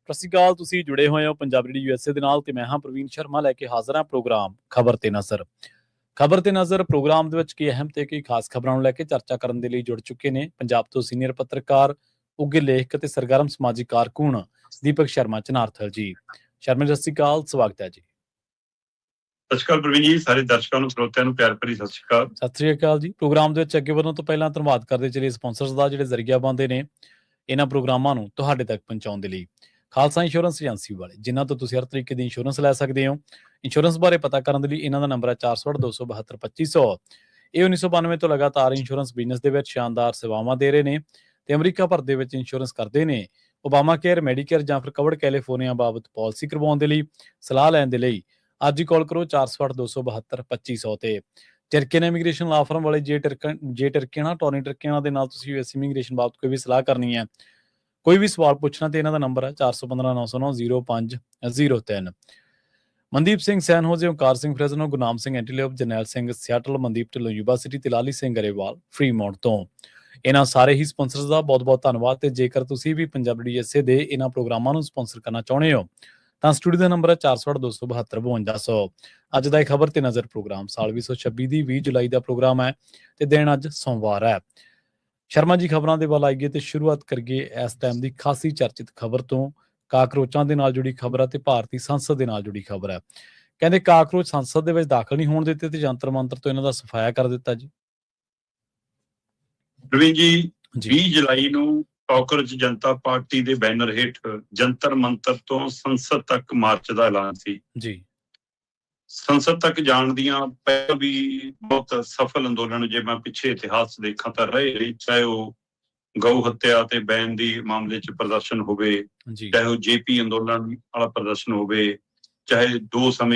ਸਤਿ ਸ਼੍ਰੀ ਅਕਾਲ। ਤੁਸੀਂ ਜੁੜੇ ਹੋਏ ਹੋ ਪੰਜਾਬੀ ਰੇਡੀਓ USA ਦੇ ਨਾਲ ਤੇ ਮੈਂ ਹਾਂ ਪ੍ਰਵੀਨ ਸ਼ਰਮਾ ਲੈ ਕੇ ਹਾਜ਼ਰ ਹਾਂ ਪ੍ਰੋਗਰਾਮ ਖਬਰ ਤੇ ਨਜ਼ਰ। ਖਬਰ ਤੇ ਨਜ਼ਰ ਪ੍ਰੋਗਰਾਮ ਦੇ ਵਿੱਚ ਕੀ ਅਹਿਮ ਤੇ ਕਈ ਖਾਸ ਖਬਰਾਂ ਨੂੰ ਲੈ ਕੇ ਚਰਚਾ ਕਰਨ ਦੇ ਲਈ ਜੁੜ ਚੁੱਕੇ ਨੇ ਪੰਜਾਬ ਤੋਂ ਸੀਨੀਅਰ ਪੱਤਰਕਾਰ, ਉੱਘੇ ਲੇਖਕ ਤੇ ਸਰਗਰਮ ਸਮਾਜਿਕ ਕਾਰਕੁਨ ਦੀਪਕ ਸ਼ਰਮਾ ਚਨਾਰਥਲ ਜੀ। ਸ਼ਰਮਾ ਜੀ, ਸਤਿ ਸ਼੍ਰੀ ਅਕਾਲ, ਸਵਾਗਤ ਹੈ ਜੀ। ਸਤਿ ਸ਼੍ਰੀ ਅਕਾਲ ਪ੍ਰਵੀਨ ਜੀ, ਸਾਰੇ ਦਰਸ਼ਕਾਂ ਨੂੰ ਸਰੋਤਿਆਂ ਨੂੰ ਪਿਆਰ ਭਰੀ ਸਤਿ ਸ਼੍ਰੀ ਅਕਾਲ। ਸਤਿ ਸ਼੍ਰੀ ਅਕਾਲ ਜੀ। ਪ੍ਰੋਗਰਾਮ ਦੇ ਵਿੱਚ ਅੱਗੇ ਵਧਣ ਤੋਂ ਪਹਿਲਾਂ ਧੰਨਵਾਦ ਕਰਦੇ ਚਲੇ ਸਪਾਂਸਰਸ ਦਾ ਜਿਹੜੇ ਜ਼ਰੀਆ ਬਣਦੇ ਨੇ ਇਹਨਾਂ ਪ੍ਰੋਗਰਾਮਾਂ ਨੂੰ ਤੁਹਾਡੇ ਤੱਕ ਪਹੁੰਚਾਉਣ ਦੇ ਲਈ। ਖਾਲਸਾ ਇੰਸ਼ੋਰੈਂਸ ਏਜੰਸੀ ਵਾਲੇ, ਜਿਨ੍ਹਾਂ ਤੋਂ ਤੁਸੀਂ ਹਰ ਤਰੀਕੇ ਦੀ ਇੰਸ਼ੋਰੈਂਸ ਲੈ ਸਕਦੇ ਹੋ। ਇੰਸ਼ੋਰੈਂਸ ਬਾਰੇ ਪਤਾ ਕਰਨ ਦੇ ਲਈ ਇਹਨਾਂ ਦਾ ਨੰਬਰ ਹੈ 468-272-2500। ਇਹ 1992 ਤੋਂ ਲਗਾਤਾਰ ਇੰਸ਼ੋਰੈਂਸ ਬਿਜ਼ਨਸ ਦੇ ਵਿੱਚ ਸ਼ਾਨਦਾਰ ਸੇਵਾਵਾਂ ਦੇ ਰਹੇ ਨੇ ਤੇ ਅਮਰੀਕਾ ਭਰ ਦੇ ਵਿੱਚ ਇੰਸ਼ੋਰੈਂਸ ਕਰਦੇ ਨੇ। ਓਬਾਮਾ ਕੇਅਰ, ਮੈਡੀਕੇਅਰ ਜਾਂ ਫਿਰ ਕਵਰਡ ਕੈਲੀਫੋਰਨੀਆ ਬਾਬਤ ਪਾਲਿਸੀ ਕਰਵਾਉਣ ਦੇ ਲਈ, ਸਲਾਹ ਲੈਣ ਦੇ ਲਈ ਅੱਜ ਹੀ ਕਾਲ ਕਰੋ 468-272-2500 ਤੇ। ਟਰਕੀਅਨ ਇਮੀਗ੍ਰੇਸ਼ਨ ਲਾ ਫਰਮ ਵਾਲੇ ਜੇ ਟਰਕੀਅਨ ਟੋਨੀ ਟਰਕੀਅਨ ਦੇ ਨਾਲ ਤੁਸੀਂ US ਇਮੀਗ੍ਰੇਸ਼ਨ ਬਾਬਤ ਕੋਈ ਵੀ ਸਲਾਹ ਕਰਨੀ ਹੈ, ਕੋਈ ਵੀ ਸਵਾਲ ਪੁੱਛਣਾ ਤੇ ਇਹਨਾਂ ਦਾ ਨੰਬਰ ਹੈ 4159090503। Mandeep Singh San Jose, Onkar Singh Fresno, Gurnam Singh Antelope, Jarnail Singh Seattle, Mandeep Dhillon Yuba City ਤੇ ਲਾਲੀ ਸਿੰਘ ਗਰੇਵਾਲ ਫਰੀਮੌਂਟ ਤੋਂ। ਇਹਨਾਂ ਸਾਰੇ ਹੀ ਸਪਾਂਸਰਸ ਦਾ ਬਹੁਤ-ਬਹੁਤ ਧੰਨਵਾਦ। ਤੇ ਜੇਕਰ ਤੁਸੀਂ ਵੀ ਪੰਜਾਬੀ USA ਦੇ ਇਹਨਾਂ ਪ੍ਰੋਗਰਾਮਾਂ ਨੂੰ ਸਪਾਂਸਰ ਕਰਨਾ ਚਾਹੁੰਦੇ ਹੋ ਤਾਂ ਸਟੂਡੀਓ ਦਾ ਨੰਬਰ ਹੈ 468-272-5200। ਅੱਜ ਦਾ ਇਹ ਖਬਰ ਤੇ ਨਜ਼ਰ ਪ੍ਰੋਗਰਾਮ ਸਾਲ 2026 ਦੀ 20 ਜੁਲਾਈ ਦਾ ਪ੍ਰੋਗਰਾਮ ਹੈ ਤੇ ਦਿਨ ਅੱਜ ਸੋਮਵਾਰ ਹੈ। ਸ਼ਰਮਾ ਜੀ, ਖਬਰਾਂ ਦੇ ਵੱਲ ਆਈਏ ਤੇ ਸ਼ੁਰੂਆਤ ਕਰੀਏ ਇਸ ਟਾਈਮ ਦੀ ਖਾਸੀ ਚਰਚਿਤ ਖਬਰ ਤੋਂ। ਕਾਕਰੋਚਾਂ ਦੇ ਨਾਲ ਜੁੜੀ ਖਬਰ ਹੈ ਤੇ ਭਾਰਤੀ ਸੰਸਦ ਦੇ ਨਾਲ ਜੁੜੀ ਖਬਰ ਹੈ। ਕਹਿੰਦੇ ਕਾਕਰੋਚ ਸੰਸਦ ਦੇ ਵਿੱਚ ਦਾਖਲ ਨਹੀਂ ਹੋਣ ਦਿੱਤੇ ਤੇ ਜੰਤਰ ਮੰਤਰ ਤੋਂ ਇਹਨਾਂ ਦਾ ਸਫਾਇਆ ਕਰ ਦਿੱਤਾ ਜੀ। ਪ੍ਰਵੀਨ ਜੀ, 20 ਜੁਲਾਈ ਨੂੰ ਕਾਕਰੋਚ ਜਨਤਾ ਪਾਰਟੀ ਦੇ ਬੈਨਰ ਹੇਠ ਜੰਤਰ ਮੰਤਰ ਤੋਂ ਸੰਸਦ ਤੱਕ ਮਾਰਚ ਦਾ ਐਲਾਨ ਸੀ ਜੀ। ਸੰਸਦ ਤੱਕ ਜਾਣ ਦੀਆਂ ਪਹਿਲਾਂ ਵੀ ਬਹੁਤ ਸਫਲ ਅੰਦੋਲਨ, ਜੇ ਮੈਂ ਪਿੱਛੇ ਇਤਿਹਾਸ ਦੇਖਾਂ ਤਾਂ ਰਹੇ, ਚਾਹੇ ਉਹ ਗਊ ਹੱਤਿਆ ਤੇ ਬੈਨ ਦੀ ਮਾਮਲੇ 'ਚ ਪ੍ਰਦਰਸ਼ਨ ਹੋਵੇ, ਚਾਹੇ ਉਹ JP ਅੰਦੋਲਨ ਵਾਲਾ ਪ੍ਰਦਰਸ਼ਨ ਹੋਵੇ, ਚਾਹੇ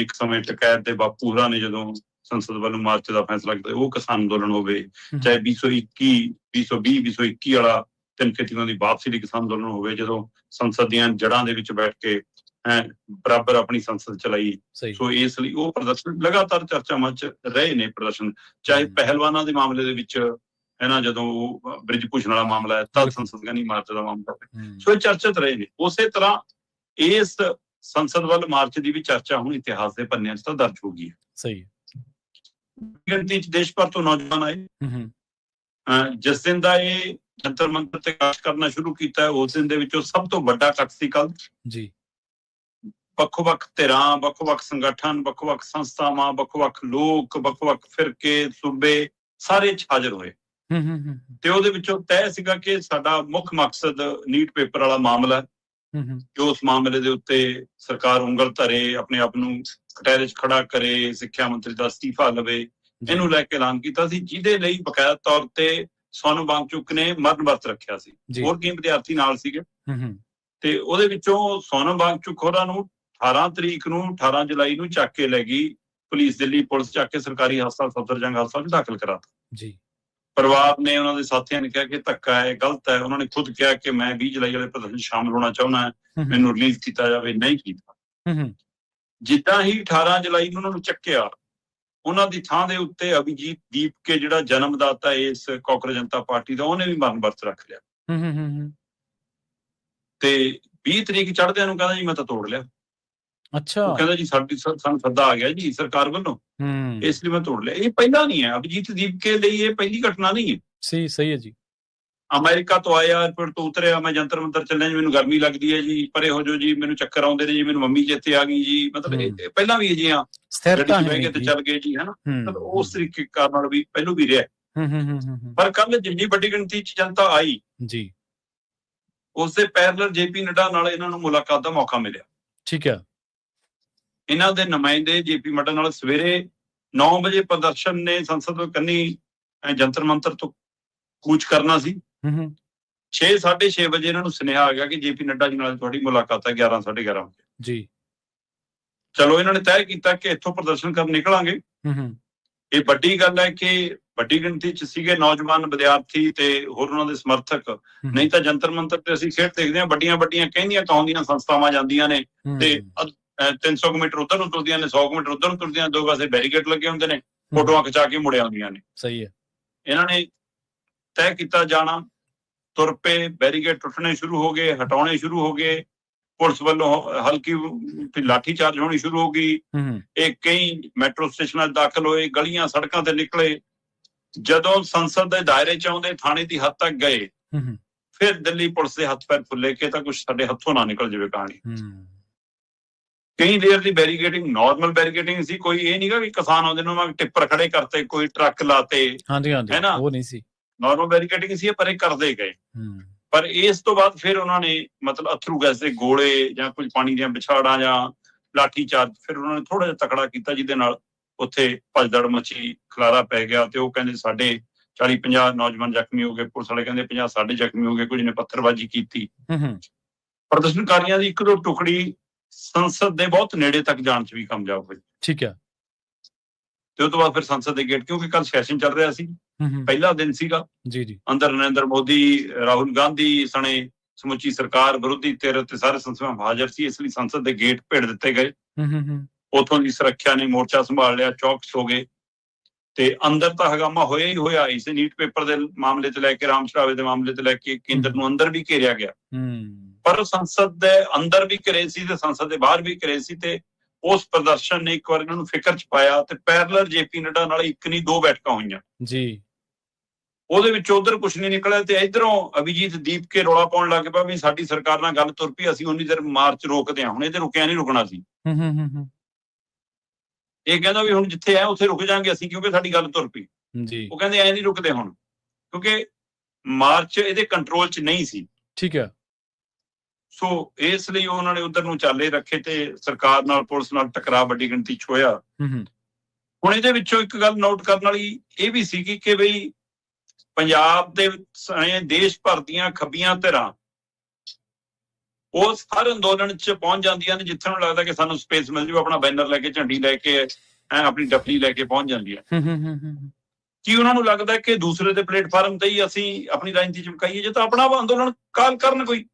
ਇੱਕ ਸਮੇਂ ਟਕੈਤ ਦੇ ਬਾਪੂ ਹੋਰਾਂ ਨੇ ਜਦੋਂ ਸੰਸਦ ਵੱਲੋਂ ਮਾਰਚ ਦਾ ਫੈਸਲਾ ਕੀਤਾ ਉਹ ਕਿਸਾਨ ਅੰਦੋਲਨ ਹੋਵੇ, ਚਾਹੇ 2021 ਵਾਲਾ ਤਿੰਨ ਖੇਤੀਆਂ ਦੀ ਵਾਪਸੀ ਲਈ ਕਿਸਾਨ ਅੰਦੋਲਨ ਹੋਵੇ, ਜਦੋਂ ਸੰਸਦ ਦੀਆਂ ਜੜ੍ਹਾਂ ਦੇ ਵਿੱਚ ਬੈਠ ਕੇ ਬਰਾਬਰ ਆਪਣੀ ਸੰਸਦ ਚਲਾਈ। ਸੋ ਇਸ ਲਈ ਉਹ ਪ੍ਰਦਰਸ਼ਨ ਲਗਾਤਾਰ ਚਰਚਾਵਾਂ 'ਚ ਰਹੇ ਨੇ ਪ੍ਰਦਰਸ਼ਨ, ਚਾਹੇ ਪਹਿਲਵਾਨਾਂ ਦੇ ਮਾਮਲੇ ਦੇ ਵਿੱਚ ਜਦੋਂ ਬ੍ਰਿਜ ਭੂਸ਼ਣ ਵਾਲਾ ਮਾਮਲਾ ਹੈ ਤਦ ਸੰਸਦ ਨਹੀਂ ਮਾਰਚ ਦਾ ਮਾਮਲਾ, ਸੋ ਇਹ ਚਰਚਿਤ ਰਹੇ ਨੇ। ਉਸੇ ਤਰ੍ਹਾਂ ਇਸ ਸੰਸਦ ਵੱਲ ਮਾਰਚ ਦੀ ਵੀ ਚਰਚਾ ਹੁਣ ਇਤਿਹਾਸ ਦੇ ਪੰਨਿਆਂ 'ਚ ਤਾਂ ਦਰਜ ਹੋ ਗਈ ਹੈ। ਸਹੀ ਗਿਣਤੀ 'ਚ ਦੇਸ਼ ਭਰ ਤੋਂ ਨੌਜਵਾਨ ਆਏ। ਜਿਸ ਦਿਨ ਦਾ ਇਹ ਜੰਤਰ ਮੰਤਰ ਤੇ ਕਾਰਜ ਕਰਨਾ ਸ਼ੁਰੂ ਕੀਤਾ ਹੈ ਉਸ ਦਿਨ ਦੇ ਵਿੱਚੋਂ ਸਭ ਤੋਂ ਵੱਡਾ ਇਕੱਠ ਸੀ ਕੱਲ ਜੀ। ਵੱਖ-ਵੱਖ ਧਿਰਾਂ, ਵੱਖ-ਵੱਖ ਸੰਗਠਨ, ਵੱਖ-ਵੱਖ ਸੰਸਥਾਵਾਂ, ਵੱਖ-ਵੱਖ ਲੋਕ, ਵੱਖ-ਵੱਖ ਫਿਰਕੇ, ਸੂਬੇ ਸਾਰੇ ਹਾਜ਼ਰ ਹੋਏ ਤੇ ਉਹਦੇ ਵਿੱਚੋਂ ਤੈਅ ਸੀਗਾ ਕਿ ਸਾਡਾ ਮੁੱਖ ਮਕਸਦ ਨੀਟ ਪੇਪਰ ਵਾਲਾ ਮਾਮਲਾ ਕਿ ਉਸ ਮਾਮਲੇ ਦੇ ਉੱਤੇ ਸਰਕਾਰ ਉਂਗਲ ਧਰੇ, ਆਪਣੇ ਆਪ ਨੂੰ ਕਟਹਿਰੇ 'ਚ ਖੜਾ ਕਰੇ, ਸਿੱਖਿਆ ਮੰਤਰੀ ਦਾ ਅਸਤੀਫਾ ਲਵੇ, ਇਹਨੂੰ ਲੈ ਕੇ ਐਲਾਨ ਕੀਤਾ ਸੀ, ਜਿਹਦੇ ਲਈ ਬਕਾਇਦਾ ਤੌਰ ਤੇ ਸੋਨਮ ਵਾਂਗਚੁਕ ਨੇ ਮਰਨ ਵਰਤ ਰੱਖਿਆ ਸੀ। ਹੋਰ ਕਈ ਵਿਦਿਆਰਥੀ ਨਾਲ ਸੀਗੇ ਤੇ ਉਹਦੇ ਵਿੱਚੋਂ ਸੋਨਮ ਵਾਂਗਚੁਕ ਹੋਰਾਂ ਨੂੰ 18 ਜੁਲਾਈ ਨੂੰ ਚੱਕ ਕੇ ਲੈ ਗਈ ਪੁਲਿਸ, ਦਿੱਲੀ ਪੁਲਿਸ ਚੱਕ ਕੇ ਸਰਕਾਰੀ ਹਸਪਤਾਲ ਸਫਦਰਜੰਗ ਹਸਪਤਾਲ 'ਚ ਦਾਖਲ ਕਰਾਤਾ ਜੀ। ਪਰਿਵਾਰ ਨੇ, ਉਹਨਾਂ ਦੇ ਸਾਥੀਆਂ ਨੇ ਕਿਹਾ ਕਿ ਧੱਕਾ ਹੈ, ਗਲਤ ਹੈ। ਉਹਨਾਂ ਨੇ ਖੁਦ ਕਿਹਾ ਕਿ ਮੈਂ 20 ਜੁਲਾਈ ਵਾਲੇ ਪ੍ਰਦਰਸ਼ਨ ਸ਼ਾਮਲ ਹੋਣਾ ਚਾਹੁੰਦਾ, ਮੈਨੂੰ ਰਿਲੀਜ਼ ਕੀਤਾ ਜਾਵੇ, ਨਹੀਂ ਕੀਤਾ। ਜਿੱਦਾਂ ਹੀ 18 ਜੁਲਾਈ ਨੂੰ ਉਹਨਾਂ ਨੂੰ ਚੱਕਿਆ, ਉਹਨਾਂ ਦੀ ਥਾਂ ਦੇ ਉੱਤੇ ਅਭਿਜੀਤ ਦੀਪਕੇ, ਜਿਹੜਾ ਜਨਮਦਾਤਾ ਇਸ ਕਾਕਰੋਚ ਜਨਤਾ ਪਾਰਟੀ ਦਾ, ਉਹਨੇ ਵੀ ਮਰਨ ਵਰਤ ਰੱਖ ਲਿਆ ਤੇ 20 ਤਰੀਕ ਚੜ੍ਹਦਿਆਂ ਨੂੰ ਕਹਿੰਦਾ ਜੀ ਮੈਂ ਤਾਂ ਤੋੜ ਲਿਆ। ਅੱਛਾ, ਉਹ ਕਹਿੰਦਾ ਜੀ ਸਾਨੂੰ ਸੱਦਾ ਆ ਗਿਆ ਜੀ ਸਰਕਾਰ ਵੱਲੋਂ, ਇਸ ਲਈ ਮੈਂ ਤੋੜ ਲਿਆ। ਇਹ ਪਹਿਲਾਂ ਨਹੀਂ ਹੈ, ਅਭਿਜੀਤ ਦੀਪਕੇ ਲਈ ਇਹ ਪਹਿਲੀ ਘਟਨਾ ਨਹੀਂ ਹੈ। ਸਹੀ ਹੈ ਜੀ। ਅਮਰੀਕਾ ਤੋਂ ਆਇਆ, ਏਅਰਪੋਰਟ ਤੋਂ ਉਤਰਿਆ, ਮੈਂ ਜੰਤਰ ਮੰਤਰ ਚੱਲਿਆ ਜੀ, ਮੈਨੂੰ ਗਰਮੀ ਲੱਗਦੀ ਹੈ ਜੀ, ਪਰੇ ਹੋ ਜਾਓ ਜੀ, ਮੈਨੂੰ ਚੱਕਰ ਆਉਂਦੇ ਨੇ ਜੀ, ਮੈਨੂੰ ਮੰਮੀ ਚੇਤੇ ਆ ਗਈ ਜੀ। ਮਤਲਬ ਇਹ ਪਹਿਲਾਂ ਵੀ ਅਜਿਹੀਆਂ ਬਹਿ ਕੇ ਤੇ ਚੱਲ ਗਏ ਜੀ, ਹਨਾ। ਮਤਲਬ ਉਸ ਤਰੀਕੇ ਕਾਰ ਨਾਲ ਵੀ ਪਹਿਲੋਂ ਵੀ ਰਿਹਾ। ਪਰ ਕੱਲ ਜਿੰਨੀ ਵੱਡੀ ਗਿਣਤੀ 'ਚ ਜਨਤਾ ਆਈ ਜੀ, ਉਸਦੇ ਪੈਰਲਰ JP ਨੱਡਾ ਨਾਲ ਇਹਨਾਂ ਨੂੰ ਮੁਲਾਕਾਤ ਦਾ ਮੌਕਾ ਮਿਲਿਆ। ਠੀਕ ਹੈ। ਇਹਨਾਂ ਦੇ ਨੁਮਾਇੰਦੇ JP ਨੱਡਾ ਨਾਲ ਸਵੇਰੇ 9 ਵਜੇ ਪ੍ਰਦਰਸ਼ਨ ਨੇ ਸੰਸਦ ਕੰਨੀ ਜੰਤਰ ਮੰਤਰ ਤੋਂ ਕੂਚ ਕਰਨਾ ਸੀ। 6:30 ਵਜੇ ਇਹਨਾਂ ਨੂੰ ਸੁਨੇਹਾ ਆ ਗਿਆ ਕਿ JP ਨੱਡਾ ਜੀ ਨਾਲ ਤੁਹਾਡੀ ਮੁਲਾਕਾਤ ਹੈ 11 ਸਾਢੇ 11 ਵਜੇ ਜੀ। ਚਲੋ, ਇਹਨਾਂ ਨੇ ਤੈਅ ਕੀਤਾ ਕਿ ਇੱਥੋਂ ਪ੍ਰਦਰਸ਼ਨ ਕਰਨ ਨਿਕਲਾਂਗੇ। ਇਹ ਵੱਡੀ ਗੱਲ ਹੈ ਕਿ ਵੱਡੀ ਗਿਣਤੀ 'ਚ ਸੀਗੇ ਨੌਜਵਾਨ, ਵਿਦਿਆਰਥੀ ਤੇ ਹੋਰ ਉਹਨਾਂ ਦੇ ਸਮਰਥਕ। ਨਹੀਂ ਤਾਂ ਜੰਤਰ ਮੰਤਰ ਤੇ ਅਸੀਂ ਖੇਡ ਦੇਖਦੇ ਹਾਂ, ਵੱਡੀਆਂ ਕਹਿੰਦੀਆਂ ਕਹਾਉਂਦੀਆਂ ਸੰਸਥਾਵਾਂ ਜਾਂਦੀਆਂ ਨੇ ਤੇ 300 ਮੀਟਰ ਉੱਧਰ ਨੂੰ ਤੁਰਦੀਆਂ ਨੇ, 100 ਮੀਟਰ ਉੱਧਰ ਨੂੰ ਤੁਰਦੀਆਂ, ਦੋ ਪਾਸੇ ਬੈਰੀਕੇਡ ਲੱਗੇ ਹੁੰਦੇ ਨੇ, ਫੋਟੋਆਂ ਖਿਚਾ ਕੇ ਮੁੜ ਆਉਂਦੀਆਂ ਨੇ। ਸਹੀ ਹੈ। ਇਹਨਾਂ ਨੇ ਤੈਅ ਕੀਤਾ ਜਾਣਾ, ਤੁਰ ਪਏ, ਬੈਰੀਕੇਡ ਟੁੱਟਣੇ ਸ਼ੁਰੂ ਹੋ ਗਏ, ਹਟਾਉਣੇ ਸ਼ੁਰੂ ਹੋ ਗਏ। ਪੁਲਿਸ ਵੱਲੋਂ ਹਲਕੀ ਲਾਠੀ ਚਾਰਜ ਹੋਣੀ ਸ਼ੁਰੂ ਹੋ ਗਈ। ਇਹ ਕਈ ਮੈਟਰੋ ਸਟੇਸ਼ਨਾਂ 'ਚ ਦਾਖਲ ਹੋਏ, ਗਲੀਆਂ ਸੜਕਾਂ ਤੇ ਨਿਕਲੇ। ਜਦੋਂ ਸੰਸਦ ਦੇ ਦਾਇਰੇ 'ਚ ਆਉਂਦੇ, ਥਾਣੇ ਦੀ ਹੱਦ ਤੱਕ ਗਏ, ਫਿਰ ਦਿੱਲੀ ਪੁਲਿਸ ਦੇ ਹੱਥ ਪੈਰ ਫੁੱਲੇ ਕਿ ਤਾਂ ਕੁਝ ਸਾਡੇ ਹੱਥੋਂ ਨਾ ਨਿਕਲ ਜਾਵੇ ਕਹਾਣੀ। ਕਈ ਦੇਰ ਦੀ ਬੈਰੀਕੇਡਿੰਗ, ਨਾਰਮਲ ਬੈਰੀਕੇਡਿੰਗ ਸੀ, ਕੋਈ ਇਹ ਨਹੀਂਗਾ ਵੀ ਕਿਸਾਨ ਆਉਂਦੇ ਨੂੰ ਟਿੱਪਰ ਖੜੇ ਕਰਤੇ, ਕੋਈ ਟਰੱਕ ਲਾਤੇ, ਹੈ ਨਾ, ਉਹ ਨਹੀਂ ਸੀ। ਨਾਰਮਲ ਬੈਰੀਕੇਡਿੰਗ ਸੀ, ਪਰ ਇਹ ਕਰਦੇ ਗਏ। ਪਰ ਇਸ ਤੋਂ ਬਾਅਦ ਫਿਰ ਉਹਨਾਂ ਨੇ ਮਤਲਬ ਅਥਰੂ ਗੈਸ ਦੇ ਗੋਲੇ ਜਾਂ ਕੁਝ ਪਾਣੀ ਦੀਆਂ ਵਿਛਾੜਾਂ ਜਾਂ ਲਾਠੀ ਚਾਰਜ, ਫਿਰ ਉਹਨਾਂ ਨੇ ਥੋੜਾ ਜਿਹਾ ਤਕੜਾ ਕੀਤਾ, ਜਿਹਦੇ ਨਾਲ ਉੱਥੇ ਭਜਦੜ ਮੱਚੀ, ਖਲਾਰਾ ਪੈ ਗਿਆ। ਤੇ ਉਹ ਕਹਿੰਦੇ ਸਾਡੇ 40-50 ਨੌਜਵਾਨ ਜ਼ਖਮੀ ਹੋ ਗਏ, ਪੁਲਿਸ ਵਾਲੇ ਕਹਿੰਦੇ 50 ਸਾਡੇ ਜ਼ਖਮੀ ਹੋ ਗਏ, ਕੁਝ ਨੇ ਪੱਥਰਬਾਜ਼ੀ ਕੀਤੀ। ਪ੍ਰਦਰਸ਼ਨਕਾਰੀਆਂ ਦੀ ਇੱਕ ਦੋ ਟੁਕੜੀ ਸੰਸਦ ਦੇ ਬਹੁਤ ਨੇੜੇ ਤੱਕ ਜਾਣ 'ਚ ਵੀ ਕਾਮਯਾਬ ਹੋਈ। ਠੀਕ ਹੈ। ਤੇ ਉਸ ਤੋਂ ਬਾਅਦ ਫਿਰ ਸੰਸਦ ਦੇ ਗੇਟ, ਕਿਉਂਕਿ ਕੱਲ ਸੈਸ਼ਨ ਚੱਲ ਰਿਹਾ ਸੀ, ਪਹਿਲਾ ਦਿਨ ਸੀਗਾ ਜੀ, ਅੰਦਰ ਨਰਿੰਦਰ ਮੋਦੀ, ਰਾਹੁਲ ਗਾਂਧੀ ਸਣੇ ਸਮੁੱਚੀ ਸਰਕਾਰ, ਵਿਰੋਧੀ ਧਿਰ ਤੇ ਸਾਰੇ ਸੰਸਦ ਹਾਜ਼ਰ ਸੀ, ਇਸ ਲਈ ਸੰਸਦ ਦੇ ਗੇਟ ਭੇੜ ਦਿੱਤੇ ਗਏ। ਉਥੋਂ ਦੀ ਸੁਰੱਖਿਆ ਨੇ ਮੋਰਚਾ ਸੰਭਾਲ ਲਿਆ, ਚੌਕਸ ਹੋ ਗਏ। ਤੇ ਅੰਦਰ ਤਾਂ ਹੰਗਾਮਾ ਹੋਇਆ ਹੀ ਹੋਇਆ। ਇਸ ਨੀਟ ਪੇਪਰ ਦੇ ਮਾਮਲੇ ਤੇ ਲੈ ਕੇ, ਰਾਮ ਸ਼ਰਾਵੇ ਦੇ ਮਾਮਲੇ ਤੇ ਲੈ ਕੇ ਕੇਂਦਰ ਨੂੰ ਅੰਦਰ ਵੀ ਘੇਰਿਆ ਗਿਆ, ਪਰ ਸੰਸਦ ਦੇ ਅੰਦਰ ਵੀ ਘਿਰੇ ਸੀ ਤੇ ਸੰਸਦ ਦੇ ਬਾਹਰ ਵੀ ਘਿਰੇ ਸੀ। ਤੇ ਉਸ ਪ੍ਰਦਰਸ਼ਨ ਨੇ ਇੱਕ ਵਾਰ ਇਹਨਾਂ ਨੂੰ ਫਿਕਰ 'ਚ ਪਾਇਆ ਤੇ ਪੈਰਲਰ ਜੇਪੀ ਨੱਡਾ ਨਾਲ ਇੱਕ ਨਹੀਂ ਦੋ ਬੈਠਕਾਂ ਹੋਈਆਂ ਜੀ। ਉਹਦੇ ਵਿੱਚ ਉਧਰ ਕੁਛ ਨਹੀਂ ਨਿਕਲਿਆ ਤੇ ਇਧਰੋਂ ਅਭਿਜੀਤ ਦੀਪਕੇ ਰੌਲਾ ਪਾਉਣ ਲੱਗ ਪਿਆ ਵੀ ਸਾਡੀ ਸਰਕਾਰ ਨਾਲ ਗੱਲ ਤੁਰ ਪਈ, ਅਸੀਂ ਉਨੀ ਦੇਰ ਮਾਰਚ ਰੋਕਦੇ ਹਾਂ। ਹੁਣ ਇਹ ਤੇ ਰੁਕਿਆ ਨਹੀਂ ਰੁਕਣਾ ਸੀ। ਇਹ ਕਹਿੰਦਾ ਵੀ ਹੁਣ ਜਿੱਥੇ ਹੈ ਉੱਥੇ ਰੁਕ ਜਾਾਂਗੇ ਅਸੀਂ, ਕਿਉਂਕਿ ਸਾਡੀ ਗੱਲ ਤੁਰ ਪਈ ਜੀ। ਉਹ ਕਹਿੰਦੇ ਐ ਨਹੀਂ ਰੁਕਦੇ ਹੁਣ, ਕਿਉਂਕਿ ਮਾਰਚ ਇਹਦੇ ਕੰਟਰੋਲ 'ਚ ਨਹੀਂ ਸੀ। ਠੀਕ ਹੈ। ਸੋ ਇਸ ਲਈ ਉਹਨਾਂ ਨੇ ਉਧਰ ਨੂੰ ਚਾਲੇ ਰੱਖੇ ਤੇ ਸਰਕਾਰ ਨਾਲ ਪੁਲਿਸ ਨਾਲ ਟਕਰਾਅ ਵੱਡੀ ਗਿਣਤੀ 'ਚ ਹੋਇਆ। ਹੁਣ ਇਹਦੇ ਵਿੱਚੋਂ ਇੱਕ ਗੱਲ ਨੋਟ ਕਰਨ ਵਾਲੀ ਇਹ ਵੀ ਸੀਗੀ ਕਿ ਬਈ ਪੰਜਾਬ ਦੇ ਦੇਸ਼ ਭਰ ਦੀਆਂ ਖੱਬੀਆਂ ਧਿਰਾਂ ਉਸ ਹਰ ਅੰਦੋਲਨ 'ਚ ਪਹੁੰਚ ਜਾਂਦੀਆਂ ਨੇ ਜਿੱਥੇ ਨੂੰ ਲੱਗਦਾ ਕਿ ਸਾਨੂੰ ਸਪੇਸ ਮਿਲ ਜਾਊ, ਆਪਣਾ ਬੈਨਰ ਲੈ ਕੇ, ਝੰਡੀ ਲੈ ਕੇ, ਆਪਣੀ ਡੱਫਲੀ ਲੈ ਕੇ ਪਹੁੰਚ ਜਾਂਦੀਆਂ। ਕੀ ਉਹਨਾਂ ਨੂੰ ਲੱਗਦਾ ਕਿ ਦੂਸਰੇ ਦੇ ਪਲੇਟਫਾਰਮ ਤੇ ਹੀ ਅਸੀਂ ਆਪਣੀ ਰਾਜਨੀਤੀ ਚਮਕਾਈਏ? ਜੇ ਤਾਂ ਆਪਣਾ ਅੰਦੋਲਨ ਕਾਲ ਕਰਨ ਕੋਈ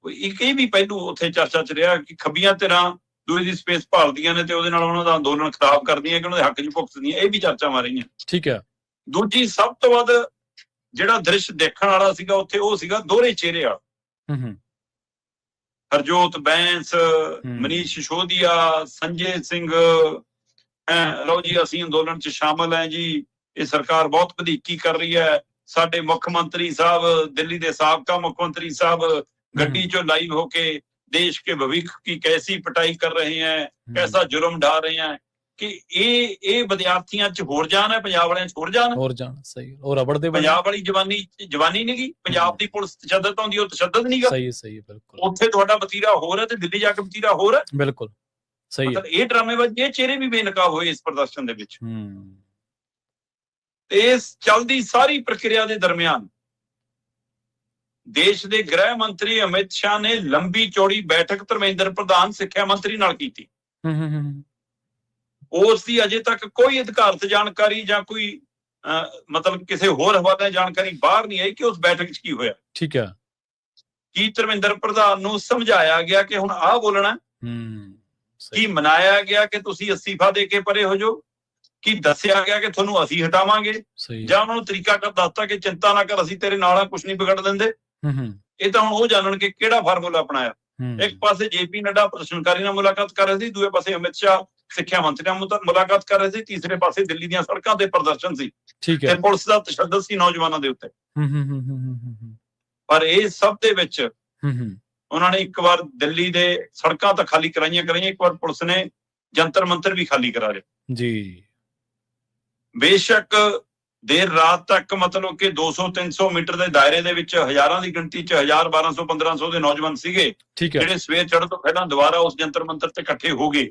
ਇੱਕ ਇਹ ਵੀ ਪਹਿਲੂ ਉੱਥੇ ਚਰਚਾ 'ਚ ਰਿਹਾ ਕਿ ਖੱਬੀਆਂ ਧਿਰਾਂ ਦੂਏ ਦੀ ਸਪੇਸ ਭਾਲਦੀਆਂ ਨੇ ਤੇ ਉਹਦੇ ਨਾਲ ਉਹਨਾਂ ਦਾ ਅੰਦੋਲਨ ਖਰਾਬ ਕਰਦੀਆਂ ਕਿ ਉਹਨਾਂ ਦੇ ਹੱਕ 'ਚ ਭੁਗਤਦੀਆਂ। ਇਹ ਵੀ ਚਰਚਾਵਾਂ ਰਹੀਆਂ। ਠੀਕ ਹੈ। ਦੂਜੀ ਸਭ ਤੋਂ ਵੱਧ ਜਿਹੜਾ ਦ੍ਰਿਸ਼ ਦੇਖਣ ਵਾਲਾ ਸੀਗਾ ਉੱਥੇ, ਉਹ ਸੀਗਾ ਦੋਹਰੇ ਚਿਹਰੇ ਵਾਲਾ। ਹਰਜੋਤ ਬੈਂਸ, ਮਨੀਸ਼ ਸਿਸੋਦੀਆ, ਸੰਜੇ ਸਿੰਘ, ਲਓ ਜੀ ਅਸੀਂ ਅੰਦੋਲਨ 'ਚ ਸ਼ਾਮਲ ਹੈ ਜੀ, ਇਹ ਸਰਕਾਰ ਬਹੁਤ ਵਧੀਕੀ ਕਰ ਰਹੀ ਹੈ, ਸਾਡੇ ਮੁੱਖ ਮੰਤਰੀ ਸਾਹਿਬ, ਦਿੱਲੀ ਦੇ ਸਾਬਕਾ ਮੁੱਖ ਮੰਤਰੀ ਸਾਹਿਬ ਗੱਡੀ 'ਚੋਂ ਲਾਈਵ ਹੋ ਕੇ ਦੇਸ਼ ਕੇ ਭਵਿੱਖ की कैसी पिटाई कर रहे हैं, कैसा जुर्म ढा रहे हैं। ਕਿ ਇਹ ਵਿਦਿਆਰਥੀਆਂ 'ਚ ਹੋਰ ਜਾਣ ਹੈ, ਪੰਜਾਬ ਵਾਲਿਆਂ 'ਚ ਹੋਰ ਜਾਣ। ਸਹੀ। ਉਹ ਰਬੜ ਦੇ ਪੰਜਾਬ ਵਾਲੀ ਜਵਾਨੀ ਨਹੀਂ ਗਈ, ਪੰਜਾਬ ਦੀ ਪੁਲਿਸ ਤਸ਼ੱਦਦ ਹੁੰਦੀ, ਉਹ ਤਸ਼ੱਦਦ ਨਹੀਂ ਗਾ। ਸਹੀ ਬਿਲਕੁਲ। ਉੱਥੇ ਤੁਹਾਡਾ ਵਤੀਰਾ ਹੋਰ ਹੈ ਤੇ ਦਿੱਲੀ ਜਾ ਕੇ ਵਤੀਰਾ ਹੋਰ ਹੈ। ਬਿਲਕੁਲ ਸਹੀ। ਮਤਲਬ ਇਹ ਡਰਾਮੇਬਾਜ਼ੀ, ਇਹ ਚਿਹਰੇ ਵੀ ਬੇਨਕਾਬ ਹੋਏ ਇਸ ਪ੍ਰਦਰਸ਼ਨ ਦੇ ਵਿੱਚ। ਤੇ ਇਸ ਚੱਲਦੀ ਸਾਰੀ ਪ੍ਰਕਿਰਿਆ ਦੇ ਦਰਮਿਆਨ ਦੇਸ਼ ਦੇ ਗ੍ਰਹਿ ਮੰਤਰੀ ਅਮਿਤ ਸ਼ਾਹ ਨੇ ਲੰਬੀ ਚੌੜੀ ਬੈਠਕ ਧਰਮੇਂਦਰ ਪ੍ਰਧਾਨ ਸਿੱਖਿਆ ਮੰਤਰੀ ਨਾਲ ਕੀਤੀ। ਉਸ ਦੀ ਅਜੇ ਤੱਕ ਕੋਈ ਅਧਿਕਾਰਤ ਜਾਣਕਾਰੀ ਜਾਂ ਕੋਈ ਮਤਲਬ ਕਿਸੇ ਹੋਰ ਹਵਾਲੇ ਜਾਣਕਾਰੀ ਬਾਹਰ ਨਹੀਂ ਆਈ ਕਿ ਉਸ ਬੈਠਕ 'ਚ ਕੀ ਹੋਇਆ। ਠੀਕ ਹੈ। ਕੀ ਧਰਮੇਂਦਰ ਪ੍ਰਧਾਨ ਨੂੰ ਸਮਝਾਇਆ ਗਿਆ ਕਿ ਹੁਣ ਆਹ ਬੋਲਣਾ? ਕੀ ਮਨਾਇਆ ਗਿਆ ਕਿ ਤੁਸੀਂ ਅਸਤੀਫਾ ਦੇ ਕੇ ਪਰੇ ਹੋ ਜਾਓ? ਕੀ ਦੱਸਿਆ ਗਿਆ ਕਿ ਤੁਹਾਨੂੰ ਅਸੀਂ ਹਟਾਵਾਂਗੇ? ਜਾਂ ਉਹਨਾਂ ਨੂੰ ਤਰੀਕਾ ਕਰ ਦੱਸਤਾ ਕਿ ਚਿੰਤਾ ਨਾ ਕਰ, ਅਸੀਂ ਤੇਰੇ ਨਾਲ ਆ, ਕੁਛ ਨਹੀਂ ਵਿਗੜ ਦਿੰਦੇ? ਇਹ ਤਾਂ ਹੁਣ ਉਹ ਜਾਣਨ ਕਿ ਕਿਹੜਾ ਫਾਰਮੂਲਾ ਅਪਣਾਇਆ। ਇੱਕ ਪਾਸੇ ਜੇਪੀ ਨੱਡਾ ਪ੍ਰਦਰਸ਼ਨਕਾਰੀ ਨਾਲ ਮੁਲਾਕਾਤ ਕਰ ਰਹੇ ਸੀ, ਦੂਏ ਪਾਸੇ ਅਮਿਤ ਸ਼ਾਹ ਸਿੱਖਿਆ ਮੰਤਰੀ ਨਾਲ ਮੁਲਾਕਾਤ ਕਰ ਰਹੇ ਸੀ, ਤੀਸਰੇ ਪਾਸੇ ਦਿੱਲੀ ਦੀਆਂ ਸੜਕਾਂ ਤੇ ਪ੍ਰਦਰਸ਼ਨ ਸੀ ਤੇ ਪੁਲਿਸ ਦਾ ਤਸ਼ੱਦਦ ਸੀ ਨੌਜਵਾਨਾਂ ਦੇ ਉੱਤੇ। ਪਰ ਇਹ ਸਭ ਦੇ ਵਿੱਚ ਉਹਨਾਂ ਨੇ ਇੱਕ ਵਾਰ ਦਿੱਲੀ ਦੇ ਸੜਕਾਂ ਤਾਂ ਖਾਲੀ ਕਰਾਈਆਂ, ਇੱਕ ਵਾਰ ਪੁਲਿਸ ਨੇ ਜੰਤਰ ਮੰਤਰ ਵੀ ਖਾਲੀ ਕਰਾ ਲਿਆ ਜੀ। ਬੇਸ਼ੱਕ ਦੇਰ ਰਾਤ ਤੱਕ ਮਤਲਬ ਕਿ 200-300 ਮੀਟਰ ਦੇ ਦਾਇਰੇ ਦੇ ਵਿੱਚ ਹਜ਼ਾਰਾਂ ਦੀ ਗਿਣਤੀ 'ਚ 1000, 1200, 1500 ਦੇ ਨੌਜਵਾਨ ਸੀਗੇ ਜਿਹੜੇ ਸਵੇਰ ਚੜ੍ਹਨ ਤੋਂ ਪਹਿਲਾਂ ਦੁਬਾਰਾ ਉਸ ਜੰਤਰ ਮੰਤਰ ਤੇ ਇਕੱਠੇ ਹੋ ਗਏ।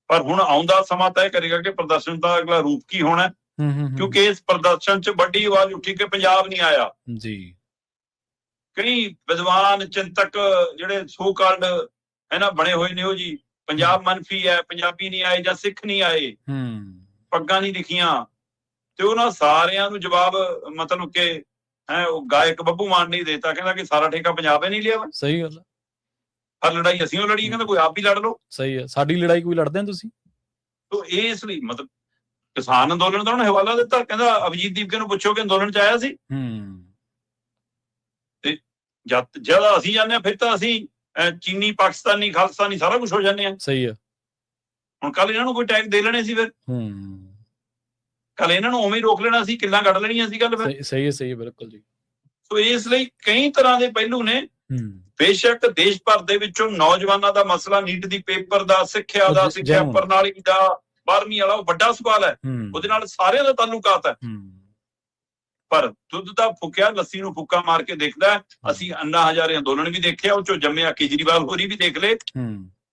ਪਰ ਹੁਣ ਆਉਂਦਾ ਸਮਾਂ ਤੈਅ ਕਰੇਗਾ ਕਿ ਪ੍ਰਦਰਸ਼ਨ ਦਾ ਅਗਲਾ ਰੂਪ ਕੀ ਹੋਣਾ, ਕਿਉਂਕਿ ਇਸ ਪ੍ਰਦਰਸ਼ਨ 'ਚ ਵੱਡੀ ਆਵਾਜ਼ ਉੱਠੀ ਕਿ ਪੰਜਾਬ ਨਹੀਂ ਆਇਆ ਜੀ। ਕਈ ਵਿਦਵਾਨ ਚਿੰਤਕ ਜਿਹੜੇ ਸੋ ਕਾਲਡ ਹੈ ਨਾ ਬਣੇ ਹੋਏ ਨੇ, ਉਹ ਜੀ ਪੰਜਾਬ ਮੰਨਫੀ ਹੈ, ਪੰਜਾਬੀ ਨਹੀਂ ਆਏ ਜਾਂ ਸਿੱਖ ਨਹੀਂ ਆਏ, ਪੱਗਾਂ ਨਹੀਂ ਲਿਖੀਆਂ, ਤੇ ਉਹਨਾਂ ਸਾਰਿਆਂ ਨੂੰ ਜਵਾਬ ਮਤਲਬ ਕਿ ਉਹ ਗਾਇਕ ਬੱਬੂ ਮਾਨ ਨੇ ਦੇਤਾ, ਕਹਿੰਦਾ ਕਿ ਸਾਰਾ ਠੇਕਾ ਪੰਜਾਬ ਨੇ ਨਹੀਂ ਲਿਆ। ਸਹੀ ਗੱਲ। ਹਰ ਲੜਾਈ ਅਸੀਂ ਉਹ ਲੜੀ, ਕਹਿੰਦਾ ਕੋਈ ਆਪ ਵੀ ਲੜ ਲਓ। ਸਹੀ ਹੈ। ਸਾਡੀ ਲੜਾਈ ਕੋਈ ਲੜਦੇ ਤੁਸੀਂ? ਤੋ ਇਸ ਲਈ ਮਤਲਬ ਕਿਸਾਨ ਅੰਦੋਲਨ ਦਾ ਉਹਨੇ ਹਵਾਲਾ ਦਿੱਤਾ, ਕਹਿੰਦਾ ਅਭਿਜੀਤ ਦੀਪਕੇ ਨੂੰ ਪੁੱਛੋ ਕਿ ਅੰਦੋਲਨ 'ਚ ਆਇਆ ਸੀ। ਤੇ ਜਦ ਅਸੀਂ ਜਾਂਦੇ ਹਾਂ ਫਿਰ ਤਾਂ ਅਸੀਂ ਚੀਨੀ, ਪਾਕਿਸਤਾਨੀ, ਖਾਲਿਸਤਾਨੀ ਸਾਰਾ ਕੁਝ ਹੋ ਜਾਂਦੇ ਆ। ਸਹੀ ਹੈ। ਹੁਣ ਕੱਲ ਇਹਨਾਂ ਨੂੰ ਕੋਈ ਟੈਗ ਦੇ ਲੈਣੇ ਸੀ, ਫਿਰ ਕੱਲ ਇਹਨਾਂ ਨੂੰ ਉਵੇਂ ਹੀ ਰੋਕ ਲੈਣਾ ਸੀ, ਕਿੱਲਾਂ ਕੱਢ ਲੈਣੀਆਂ ਸੀ ਗੱਲ। ਫਿਰ ਸਹੀ ਹੈ ਬਿਲਕੁਲ ਜੀ। ਸੋ ਇਸ ਲਈ ਕਈ ਤਰ੍ਹਾਂ ਦੇ ਪਹਿਲੂ ਨੇ। ਬੇਸ਼ੱਕ ਦੇਸ਼ ਭਰ ਦੇ ਵਿੱਚੋਂ ਨੌਜਵਾਨਾਂ ਦਾ ਮਸਲਾ, ਨੀਟ ਦੀ ਪੇਪਰ ਦਾ, ਸਿੱਖਿਆ ਦਾ, ਸਿੱਖਿਆ ਪ੍ਰਣਾਲੀ ਦਾ, 12ਵੀਂ ਵਾਲਾ, ਉਹ ਵੱਡਾ ਸਵਾਲ ਹੈ, ਉਹਦੇ ਨਾਲ ਸਾਰਿਆਂ ਦਾ ਤਾਲੁਕਾਤ ਹੈ। ਪਰ ਦੁੱਧ ਦਾ ਫੁੱਕਿਆ ਲੱਸੀ ਨੂੰ ਫੁੱਕਾ ਮਾਰ ਕੇ ਦੇਖਦਾ। ਅਸੀਂ ਅੰਨਾ ਹਜ਼ਾਰੇ ਅੰਦੋਲਨ ਵੀ ਦੇਖਿਆ, ਉਹ ਚੋਂ ਜੰਮਿਆ ਕੇਜਰੀਵਾਲ ਹੋਰੀ ਵੀ ਦੇਖ ਲਏ।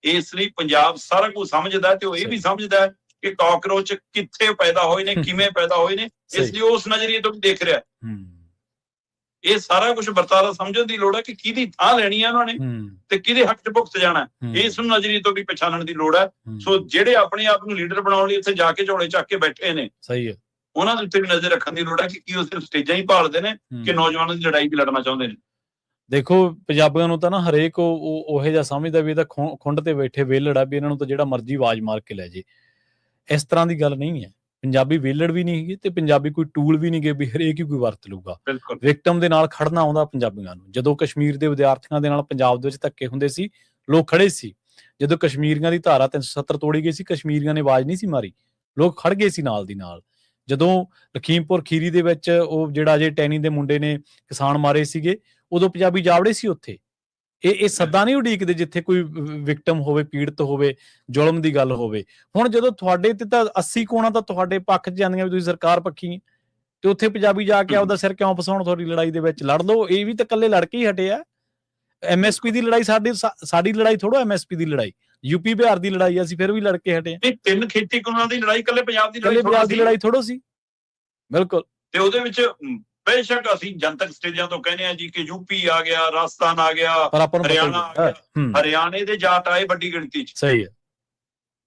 ਇਸ ਲਈ ਪੰਜਾਬ ਸਾਰਾ ਕੁਝ ਸਮਝਦਾ, ਤੇ ਉਹ ਇਹ ਵੀ ਸਮਝਦਾ ਕਿ ਕਾਕਰੋਚ ਕਿੱਥੇ ਪੈਦਾ ਹੋਏ ਨੇ, ਕਿਵੇਂ ਪੈਦਾ ਹੋਏ ਨੇ, ਇਸ ਲਈ ਉਸ ਨਜ਼ਰੀਏ ਤੋਂ ਵੀ ਦੇਖ ਰਿਹਾ। ਇਹ ਸਾਰਾ ਕੁਝ ਵਰਤਾਰਾ ਸਮਝਣ ਦੀ ਲੋੜ ਹੈ ਕਿ ਕਿਹਦੀ ਥਾਂ ਲੈਣੀ ਹੈ ਉਹਨਾਂ ਨੇ ਤੇ ਕਿਹਦੇ ਹੱਕ 'ਚ ਭੁਗਤ ਜਾਣਾ, ਇਸ ਨੂੰ ਨਜ਼ਰੀਏ ਤੋਂ ਵੀ ਪਛਾਣਨ ਦੀ ਲੋੜ ਹੈ। ਸੋ ਜਿਹੜੇ ਆਪਣੇ ਆਪ ਨੂੰ ਲੀਡਰ ਬਣਾਉਣ ਲਈ ਇੱਥੇ ਜਾ ਕੇ ਝੋਲੇ ਚੱਕ ਕੇ ਬੈਠੇ ਨੇ, ਸਹੀ ਹੈ, ਉਹਨਾਂ ਦੇ ਉੱਤੇ ਵੀ ਨਜ਼ਰ ਰੱਖਣ ਦੀ ਲੋੜ ਹੈ ਕਿ ਕੀ ਉਹ ਸਿਰਫ ਸਟੇਜਾਂ ਹੀ ਭਾਲਦੇ ਨੇ ਕਿ ਨੌਜਵਾਨਾਂ ਦੀ ਲੜਾਈ ਵੀ ਲੜਨਾ ਚਾਹੁੰਦੇ ਨੇ। ਦੇਖੋ, ਪੰਜਾਬੀਆਂ ਨੂੰ ਤਾਂ ਨਾ ਹਰੇਕ ਉਹੋ ਜਿਹਾ ਸਮਝਦਾ ਵੀ ਇਹ ਤਾਂ ਖੁੰਡ ਤੇ ਬੈਠੇ ਵਿਹਲੜ ਆ, ਵੀ ਇਹਨਾਂ ਨੂੰ ਤਾਂ ਜਿਹੜਾ ਮਰਜ਼ੀ ਆਵਾਜ਼ ਮਾਰ ਕੇ ਲੈ ਜੇ। ਇਸ ਤਰ੍ਹਾਂ ਦੀ ਗੱਲ ਨਹੀਂ ਹੈ। ਪੰਜਾਬੀ ਵਿਹਲੜ ਵੀ ਨਹੀਂ ਹੈਗੇ ਤੇ ਪੰਜਾਬੀ ਕੋਈ ਟੂਲ ਵੀ ਨਹੀਂ ਗੇ ਵੀ ਹਰੇਕ ਹੀ ਕੋਈ ਵਰਤ ਲੂਗਾ। ਵਿਕਟਮ ਦੇ ਨਾਲ ਖੜਨਾ ਆਉਂਦਾ ਪੰਜਾਬੀਆਂ ਨੂੰ। ਜਦੋਂ ਕਸ਼ਮੀਰ ਦੇ ਵਿਦਿਆਰਥੀਆਂ ਦੇ ਨਾਲ ਪੰਜਾਬ ਦੇ ਵਿੱਚ ਧੱਕੇ ਹੁੰਦੇ ਸੀ, ਲੋਕ ਖੜੇ ਸੀ। ਜਦੋਂ ਕਸ਼ਮੀਰੀਆਂ ਦੀ ਧਾਰਾ 370 ਤੋੜੀ ਗਈ ਸੀ, ਕਸ਼ਮੀਰੀਆਂ ਨੇ ਆਵਾਜ਼ ਨਹੀਂ ਸੀ ਮਾਰੀ, ਲੋਕ ਖੜ ਗਏ ਸੀ ਨਾਲ ਦੀ ਨਾਲ। ਜਦੋਂ ਲਖੀਮਪੁਰ ਖੀਰੀ ਦੇ ਵਿੱਚ ਉਹ ਜਿਹੜਾ ਅਜੇ ਟੈਨੀ ਦੇ ਮੁੰਡੇ ਨੇ ਕਿਸਾਨ ਮਾਰੇ ਸੀਗੇ, ਉਦੋਂ ਪੰਜਾਬੀ ਜਾਵੜੇ ਸੀ ਉੱਥੇ। ਇਹ ਸੱਦਾ ਨਹੀਂ ਉਡੀਕਦੇ ਜਿੱਥੇ ਕੋਈ ਵਿਕਟਮ ਹੋਵੇ, ਪੀੜਤ ਹੋਵੇ, ਜ਼ੁਲਮ ਦੀ ਗੱਲ ਹੋਵੇ। ਹੁਣ ਜਦੋਂ ਤੁਹਾਡੇ ਤੇ ਤਾਂ 80 ਕੋਣਾ ਤਾਂ ਤੁਹਾਡੇ ਪੱਖ 'ਚ ਜਾਂਦੀਆਂ ਵੀ ਤੁਸੀਂ ਸਰਕਾਰ ਪੱਖੀ, ਤੇ ਉੱਥੇ ਪੰਜਾਬੀ ਜਾ ਕੇ ਆਪਦਾ ਸਿਰ ਕਿਉਂ ਫਸਾਉਣ? ਤੁਹਾਡੀ ਲੜਾਈ ਦੇ ਵਿੱਚ ਲੜ ਲਓ। ਇਹ ਵੀ ਤਾਂ ਇਕੱਲੇ ਲੜ ਕੇ ਹੀ ਹਟੇ ਆ। MSP ਦੀ ਲੜਾਈ ਸਾਡੀ ਲੜਾਈ ਥੋੜੋ, MSP ਦੀ ਲੜਾਈ ਯੂਪੀ ਬਿਹਾਰ ਦੀ ਲੜਾਈ, ਅਸੀਂ ਫਿਰ ਵੀ ਲੜ ਕੇ ਹਟੇ ਆ। 3 ਖੇਤੀ ਕਾਨੂੰਨਾਂ ਦੀ ਲੜਾਈ ਇਕੱਲੇ ਪੰਜਾਬ ਦੀ ਲੜਾਈ ਥੋੜੋ ਸੀ। ਬਿਲਕੁਲ। ਤੇ ਉਹਦੇ ਵਿੱਚ ਬੇਸ਼ੱਕ ਅਸੀਂ ਜਨਤਕ ਸਟੇਜਾਂ ਤੋਂ ਕਹਿੰਦੇ ਆ ਜੀ ਕਿ ਯੂਪੀ ਆ ਗਿਆ, ਰਾਜਸਥਾਨ ਆ ਗਿਆ, ਹਰਿਆਣਾ ਆ ਗਿਆ। ਹਰਿਆਣੇ ਦੇ ਜਾਟ ਆਏ ਵੱਡੀ ਗਿਣਤੀ 'ਚ, ਸਹੀ ਹੈ।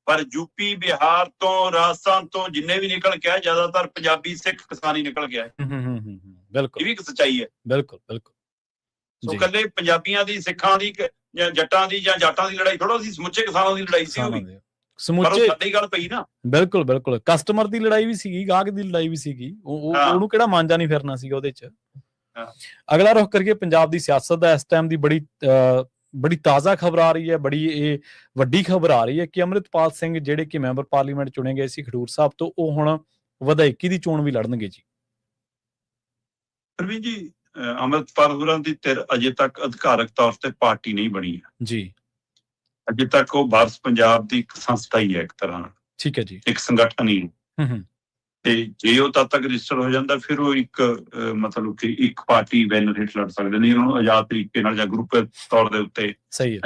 ਪਰ ਯੂਪੀ, ਬਿਹਾਰ ਤੋਂ, ਰਾਜਸਥਾਨ ਤੋਂ ਜਿੰਨੇ ਵੀ ਨਿਕਲ ਕੇ ਆਏ, ਜ਼ਿਆਦਾਤਰ ਪੰਜਾਬੀ ਸਿੱਖ ਕਿਸਾਨੀ ਨਿਕਲ ਗਿਆ ਹੈ। ਬਿਲਕੁਲ, ਇਹ ਵੀ ਇੱਕ ਸੱਚਾਈ ਹੈ। ਬਿਲਕੁਲ ਬਿਲਕੁਲ। ਸੋ ਇਕੱਲੇ ਪੰਜਾਬੀਆਂ ਦੀ, ਸਿੱਖਾਂ ਦੀ ਜਾਂ ਜੱਟਾਂ ਦੀ ਜਾਂ ਜਾਟਾਂ ਦੀ ਲੜਾਈ ਥੋੜਾ ਸੀ, ਸਮੁੱਚੇ ਕਿਸਾਨਾਂ ਦੀ ਲੜਾਈ ਸੀ। ਉਹ ਵੀ ਸਮੁੱਚੇ ਸਾਡੀ ਗੱਲ ਪਈ ਨਾ। ਬਿਲਕੁਲ ਬਿਲਕੁਲ। ਕਸਟਮਰ ਦੀ ਲੜਾਈ ਵੀ ਸੀਗੀ, ਗਾਹਕ ਦੀ ਲੜਾਈ ਵੀ ਸੀਗੀ। ਉਹਨੂੰ ਕਿਹੜਾ ਮਾਂਜਾ ਨਹੀਂ ਫਿਰਨਾ ਸੀਗਾ ਉਹਦੇ 'ਚ। ਅਗਲਾ ਰੁਖ ਕਰੀਏ ਪੰਜਾਬ ਦੀ ਸਿਆਸਤ ਦਾ। ਇਸ ਟਾਈਮ ਦੀ ਬੜੀ ਤਾਜ਼ਾ ਖਬਰ ਆ ਰਹੀ ਹੈ, ਬੜੀ ਇਹ ਵੱਡੀ ਖਬਰ ਆ ਰਹੀ ਹੈ ਕਿ ਅੰਮ੍ਰਿਤਪਾਲ ਸਿੰਘ, ਜਿਹੜੇ ਕਿ ਮੈਂਬਰ ਪਾਰਲੀਮੈਂਟ ਚੁਣੇ ਗਏ ਸੀ ਖਡੂਰ ਸਾਹਿਬ ਤੋਂ, ਉਹ ਹੁਣ ਵਿਧਾਇਕੀ ਦੀ ਚੋਣ ਵੀ ਲੜਨਗੇ ਜੀ। ਪ੍ਰਵੀਨ ਜੀ, ਅੰਮ੍ਰਿਤਪਾਲ ਹੋਰਾਂ ਦੀ ਧਿਰ ਅਜੇ ਤੱਕ ਅਧਿਕਾਰਕ ਤੌਰ ਤੇ ਪਾਰਟੀ ਨਹੀਂ ਬਣੀ ਹੈ ਜੀ। ਅਜੇ ਤੱਕ ਉਹ ਵਾਰਸ ਪੰਜਾਬ ਦੀ ਇੱਕ ਸੰਸਥਾ ਹੀ ਹੈ, ਇੱਕ ਤਰ੍ਹਾਂ ਨਾਲ। ਠੀਕ ਹੈ ਜੀ। ਇੱਕ ਸੰਗਠਨ ਹੀ। ਤੇ ਜੇ ਉਹ ਤਦ ਤੱਕ ਰਜਿਸਟਰ ਹੋ ਜਾਂਦਾ, ਫਿਰ ਉਹ ਇੱਕ ਮਤਲਬ ਕਿ ਇੱਕ ਪਾਰਟੀ ਬੈਨਰ ਹੇਠ ਲੜ ਸਕਦੇ ਨੇ। ਉਹਨੂੰ ਆਜ਼ਾਦ ਤਰੀਕੇ ਨਾਲ ਜਾਂ ਗਰੁੱਪ ਤੌਰ ਦੇ ਉੱਤੇ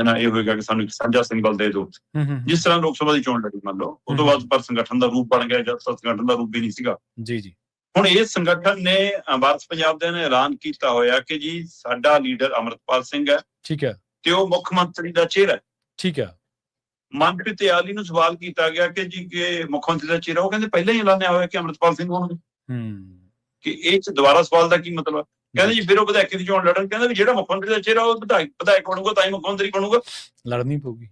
ਨਾ ਇਹ ਹੋਏਗਾ ਕਿ ਸਾਨੂੰ ਇੱਕ ਸਾਂਝਾ ਸਿੰਬਲ ਦੇ ਦਿਓ, ਜਿਸ ਤਰ੍ਹਾਂ ਲੋਕ ਸਭਾ ਦੀ ਚੋਣ ਲੜੀ ਮੰਨ ਲਓ। ਉਹ ਤੋਂ ਬਾਅਦ ਪਰ ਸੰਗਠਨ ਦਾ ਰੂਪ ਬਣ ਗਿਆ, ਜਦ ਤੱਕ ਸੰਗਠਨ ਦਾ ਰੂਪ ਵੀ ਨਹੀਂ ਸੀਗਾ। ਜੀ ਜੀ। ਹੁਣ ਇਹ ਸੰਗਠਨ ਨੇ, ਵਾਰਸ ਪੰਜਾਬ ਦੇ ਨੇ ਐਲਾਨ ਕੀਤਾ ਹੋਇਆ ਕਿ ਜੀ ਸਾਡਾ ਲੀਡਰ ਅੰਮ੍ਰਿਤਪਾਲ ਸਿੰਘ ਹੈ। ਠੀਕ ਹੈ। ਤੇ ਉਹ ਮੁੱਖ ਮੰਤਰੀ ਦਾ ਚਿਹਰਾ। ਠੀਕ ਹੈ। ਮਨਪ੍ਰੀਤ ਇਆਲੀ ਨੂੰ ਸਵਾਲ ਕੀਤਾ ਗਿਆ ਕਿ ਜੀ ਕਿ ਮੁੱਖ ਮੰਤਰੀ ਦਾ ਚਿਹਰਾ, ਉਹ ਕਹਿੰਦੇ ਪਹਿਲਾਂ ਹੀ ਐਲਾਨਿਆ ਹੋਇਆ ਕਿ ਅੰਮ੍ਰਿਤਪਾਲ ਸਿੰਘ ਹੋਣਗੇ। ਕਿ ਇਹ 'ਚ ਦੁਬਾਰਾ ਸਵਾਲ ਦਾ ਕੀ ਮਤਲਬ ਹੈ? ਕਹਿੰਦੇ ਜੀ ਫਿਰ ਉਹ ਵਿਧਾਇਕੀ ਦੀ ਚੋਣ ਲੜਨ। ਕਹਿੰਦੇ ਵੀ ਜਿਹੜਾ ਮੁੱਖ ਮੰਤਰੀ ਦਾ ਚਿਹਰਾ ਉਹ ਵਿਧਾਇਕ ਬਣੂਗਾ ਤਾਂ ਹੀ ਮੁੱਖ ਮੰਤਰੀ ਬਣੂਗਾ, ਲੜਨੀ ਪਊਗੀ।